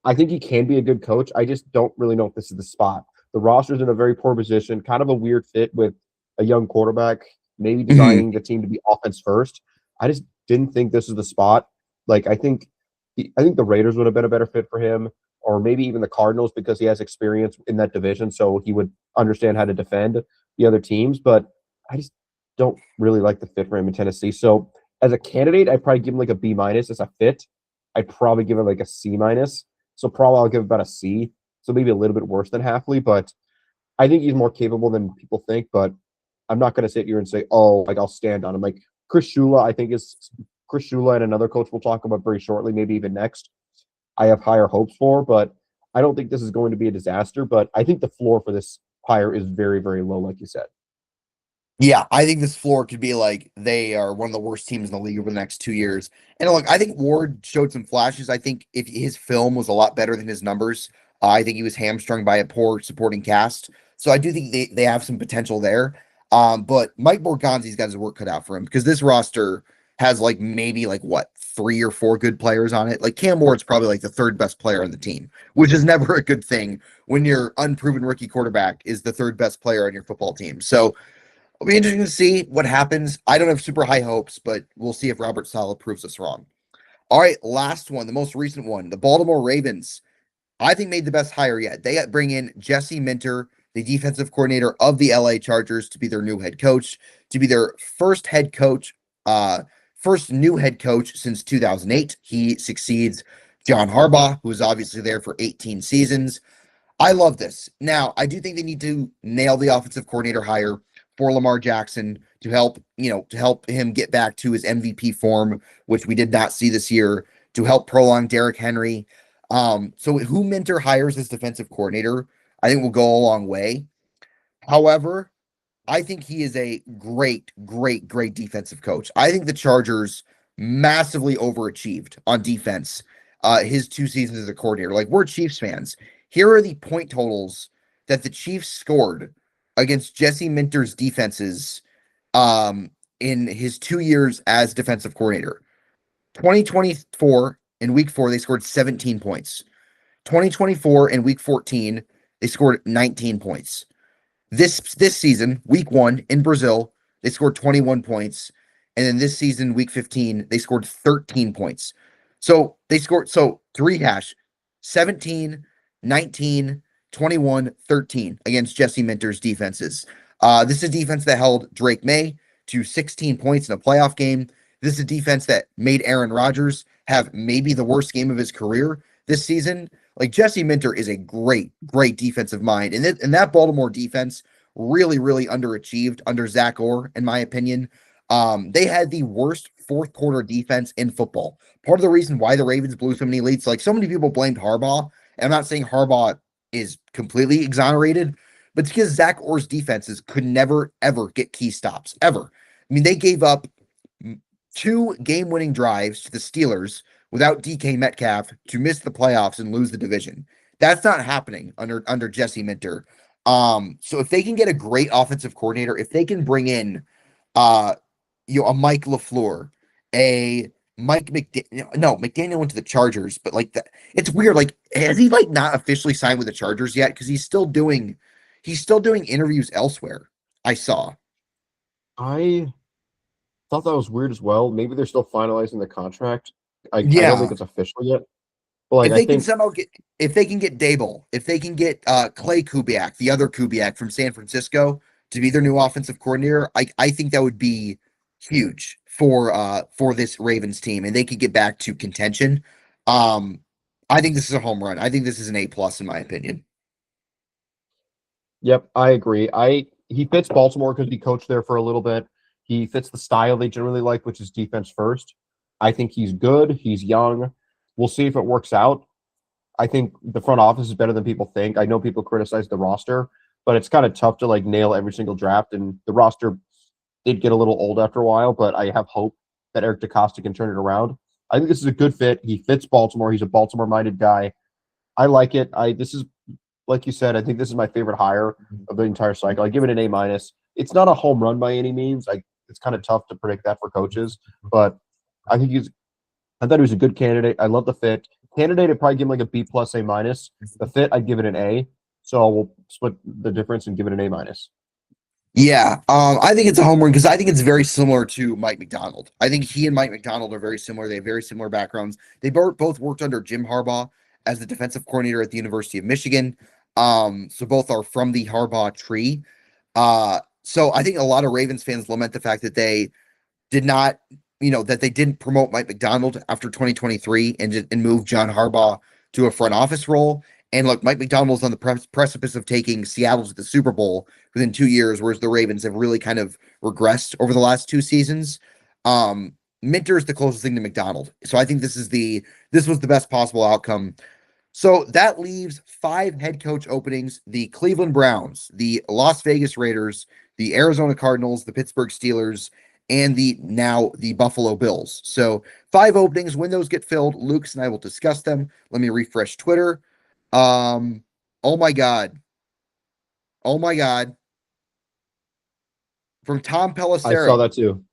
I think he can be a good coach. I just don't really know if this is the spot. The roster's in a very poor position, kind of a weird fit with a young quarterback, maybe designing the team to be offense first. I just didn't think this is the spot. Like I think the Raiders would have been a better fit for him, or maybe even the Cardinals because he has experience in that division, so he would understand how to defend the other teams. But I just don't really like the fit for him in Tennessee. So as a candidate, I'd probably give him like a B minus. As a fit, I'd probably give it like a C minus. So probably I'll give about a C. So maybe a little bit worse than Hafley, but I think he's more capable than people think. But I'm not going to sit here and say, oh, like I'll stand on him. Like Chris Shula and another coach we'll talk about very shortly, maybe even next. I have higher hopes for, but I don't think this is going to be a disaster. But I think the floor for this hire is very, very low, like you said. Yeah, I think this floor could be like they are one of the worst teams in the league over the next 2 years. And look, I think Ward showed some flashes. I think if his film was a lot better than his numbers, I think he was hamstrung by a poor supporting cast. So I do think they have some potential there. But Mike Borgonzi's got his work cut out for him, because this roster has like maybe like what, 3 or 4 good players on it. Like Cam Ward's probably like the third best player on the team, which is never a good thing when your unproven rookie quarterback is the third best player on your football team. So it'll be interesting to see what happens. I don't have super high hopes, but we'll see if Robert Saleh proves us wrong. All right, last one, the most recent one. The Baltimore Ravens, I think, made the best hire yet. They bring in Jesse Minter, the defensive coordinator of the LA Chargers, to be their new head coach, to be their first new head coach since 2008. He succeeds John Harbaugh, who was obviously there for 18 seasons. I love this. Now, I do think they need to nail the offensive coordinator hire for Lamar Jackson to help him get back to his MVP form, which we did not see this year, to help prolong Derrick Henry. So who Minter hires as defensive coordinator, I think will go a long way. However, I think he is a great, great, great defensive coach. I think the Chargers massively overachieved on defense his 2 seasons as a coordinator. Like, we're Chiefs fans. Here are the point totals that the Chiefs scored against Jesse Minter's defenses in his 2 years as defensive coordinator. 2024, in week 4, they scored 17 points. 2024, in week 14, they scored 19 points. This season, week 1 in Brazil, they scored 21 points. And then this season, week 15, they scored 13 points. So they scored, 17, 19, 21, 13 against Jesse Minter's defenses. This is a defense that held Drake May to 16 points in a playoff game. This is a defense that made Aaron Rodgers have maybe the worst game of his career this season. Like, Jesse Minter is a great, great defensive mind. And that Baltimore defense really, really underachieved under Zach Orr, in my opinion. They had the worst fourth quarter defense in football. Part of the reason why the Ravens blew so many leads, like so many people blamed Harbaugh And I'm not saying Harbaugh is completely exonerated, but it's because Zach Orr's defenses could never, ever get key stops, ever. I mean, they gave up 2 game-winning drives to the Steelers without DK Metcalf to miss the playoffs and lose the division. That's not happening under Jesse Minter. So if they can get a great offensive coordinator, if they can bring in uh a Mike LaFleur, a Mike McDaniel. No, McDaniel went to the Chargers, but like that, it's weird. Like, has he like not officially signed with the Chargers yet? Because he's still doing interviews elsewhere. I saw. I thought that was weird as well. Maybe they're still finalizing the contract. I don't think Yeah. it's official yet. But like If I they can think somehow get, if they can get Dable, if they can get Clay Kubiak, the other Kubiak from San Francisco, to be their new offensive coordinator, I think that would be huge for this Ravens team, and they could get back to contention. Um, I think this is a home run. I think this is an A+ in my opinion. Yep, I agree. He fits Baltimore because he coached there for a little bit. He fits the style they generally like, which is defense first. I think he's good. He's young. We'll see if it works out. I think the front office is better than people think. I know people criticize the roster, but it's kind of tough to like nail every single draft. And the roster did get a little old after a while, but I have hope that Eric DeCosta can turn it around. I think this is a good fit. He fits Baltimore. He's a Baltimore-minded guy. I like it. This is like you said. I think this is my favorite hire of the entire cycle. I give it an A-. It's not a home run by any means. It's kind of tough to predict that for coaches, but I think I thought he was a good candidate. I love the fit. Candidate, I'd probably give him like a B+, A-. The fit, I'd give it an A. So we'll split the difference and give it an A-. Yeah, I think it's a home run because I think it's very similar to Mike McDonald. I think he and Mike McDonald are very similar. They have very similar backgrounds. They both worked under Jim Harbaugh as the defensive coordinator at the University of Michigan. So both are from the Harbaugh tree. So I think a lot of Ravens fans lament the fact that they did not, that they didn't promote Mike McDonald after 2023 and move John Harbaugh to a front office role. And look, Mike McDonald's on the precipice of taking Seattle to the Super Bowl within 2 years, whereas the Ravens have really kind of regressed over the last 2 seasons. Minter is the closest thing to McDonald. So I think this was the best possible outcome. So that leaves 5 head coach openings: the Cleveland Browns, the Las Vegas Raiders, the Arizona Cardinals, the Pittsburgh Steelers, and the Buffalo Bills. So 5 openings. When those get filled, Lucas and I will discuss them. Let me refresh Twitter. Oh my God. Oh my God. From Tom I saw Pelissero. that too.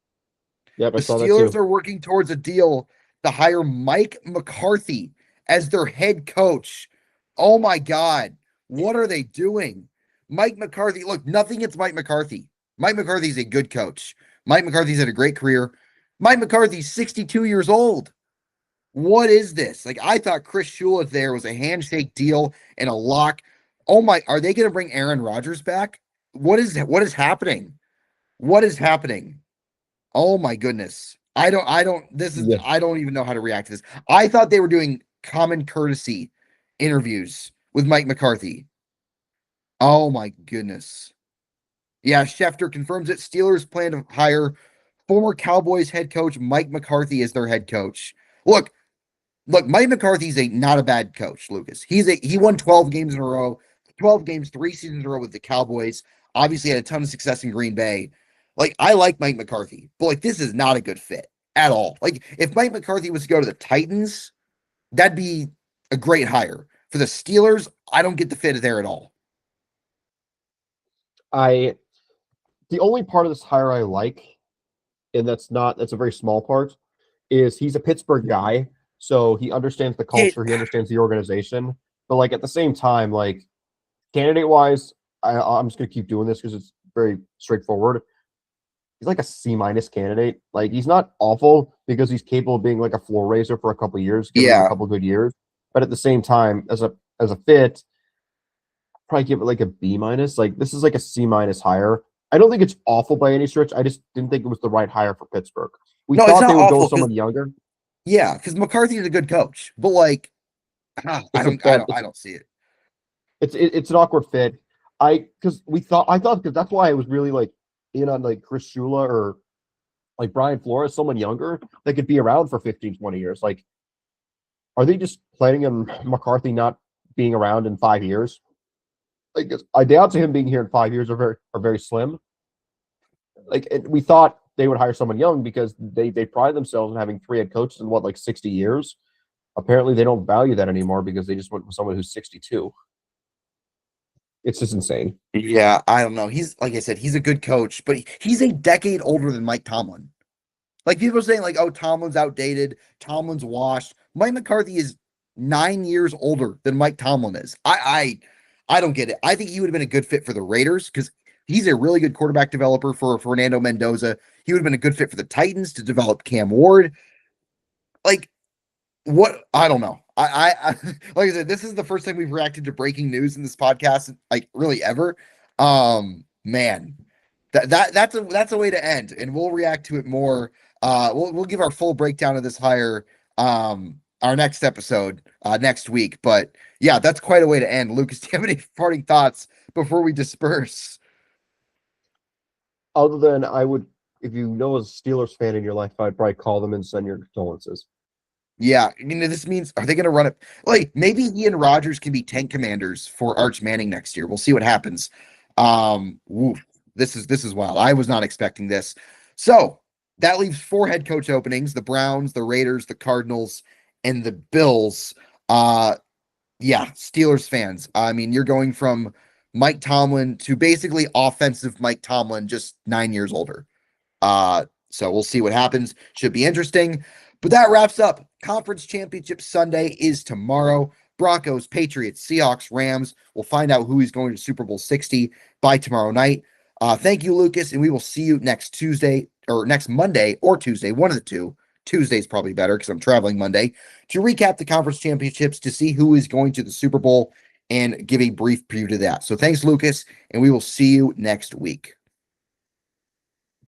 Yep, I The saw that Steelers too. are working towards a deal to hire Mike McCarthy as their head coach. Oh my God. What are they doing? Mike McCarthy. Look, nothing against Mike McCarthy. Mike McCarthy's a good coach. Mike McCarthy's had a great career. Mike McCarthy's 62 years old. What is this? Like, I thought Chris Shula there was a handshake deal and a lock. Oh my, are they going to bring Aaron Rodgers back? What is happening? What is happening? Oh my goodness. Yeah. I don't even know how to react to this. I thought they were doing common courtesy interviews with Mike McCarthy. Oh my goodness. Yeah, Schefter confirms it. Steelers plan to hire former Cowboys head coach Mike McCarthy as their head coach. Look, Mike McCarthy's not a bad coach, Lucas. He won 12 games in a row, 12 games, 3 seasons in a row with the Cowboys. Obviously had a ton of success in Green Bay. Like, I like Mike McCarthy, but like, this is not a good fit at all. Like, if Mike McCarthy was to go to the Titans, that'd be a great hire. For the Steelers, I don't get the fit there at all. I the only part of this hire I like, and that's a very small part, is he's a Pittsburgh guy, so he understands the Yeah, culture, he understands the organization. But like at the same time, like candidate wise, I'm just gonna keep doing this because it's very straightforward. He's like a C- candidate. Like he's not awful because he's capable of being like a floor raiser for a couple of years, give him a yeah. couple of good years. But at the same time, as a fit, probably give it like a B-. Like this is like a C- hire. I don't think it's awful by any stretch. I just didn't think it was the right hire for Pittsburgh. We No, it's thought not they would go with awful because someone younger. McCarthy is a good coach, but like, It's a bad. I don't see it. It's an awkward fit. I thought because that's why I was really like in on like Chris Shula or like Brian Flores, someone younger that could be around for 15, 20 years. Like, are they just planning on McCarthy not being around in 5 years. Like, the odds of him being here in 5 years are very slim. Like, we thought they would hire someone young because they pride themselves in having 3 head coaches in like 60 years. Apparently, they don't value that anymore because they just went with someone who's 62. It's just insane. Yeah, I don't know. He's, like I said, he's a good coach, but he's a decade older than Mike Tomlin. Like, people are saying, like, oh, Tomlin's outdated, Tomlin's washed. Mike McCarthy is 9 years older than Mike Tomlin is. I don't get it. I think he would have been a good fit for the Raiders because he's a really good quarterback developer for Fernando Mendoza. He would have been a good fit for the Titans to develop Cam Ward. Like, what? I don't know. I like I said, this is the first time we've reacted to breaking news in this podcast, like, really ever. Man, that's a way to end, and we'll react to it more. We'll give our full breakdown of this hire our next episode next week. But yeah, that's quite a way to end. Lucas, do you have any parting thoughts before we disperse? Other than I would, if you know a Steelers fan in your life, I'd probably call them and send your condolences. Yeah, this means, are they going to run it? Like, maybe he and Rodgers can be tank commanders for Arch Manning next year. We'll see what happens. This is wild. I was not expecting this. So that leaves 4 head coach openings: the Browns, the Raiders, the Cardinals, and the Bills. Steelers fans. I mean, you're going from Mike Tomlin to basically offensive Mike Tomlin, just 9 years older. So we'll see what happens. Should be interesting. But that wraps up Conference Championship Sunday is tomorrow. Broncos, Patriots, Seahawks, Rams. We'll find out who is going to Super Bowl 60 by tomorrow night. Thank you, Lucas, and we will see you next Tuesday or next Monday or Tuesday, one of the two. Tuesday's probably better because I'm traveling Monday to recap the conference championships to see who is going to the Super Bowl and give a brief preview to that. So thanks, Lucas, and we will see you next week.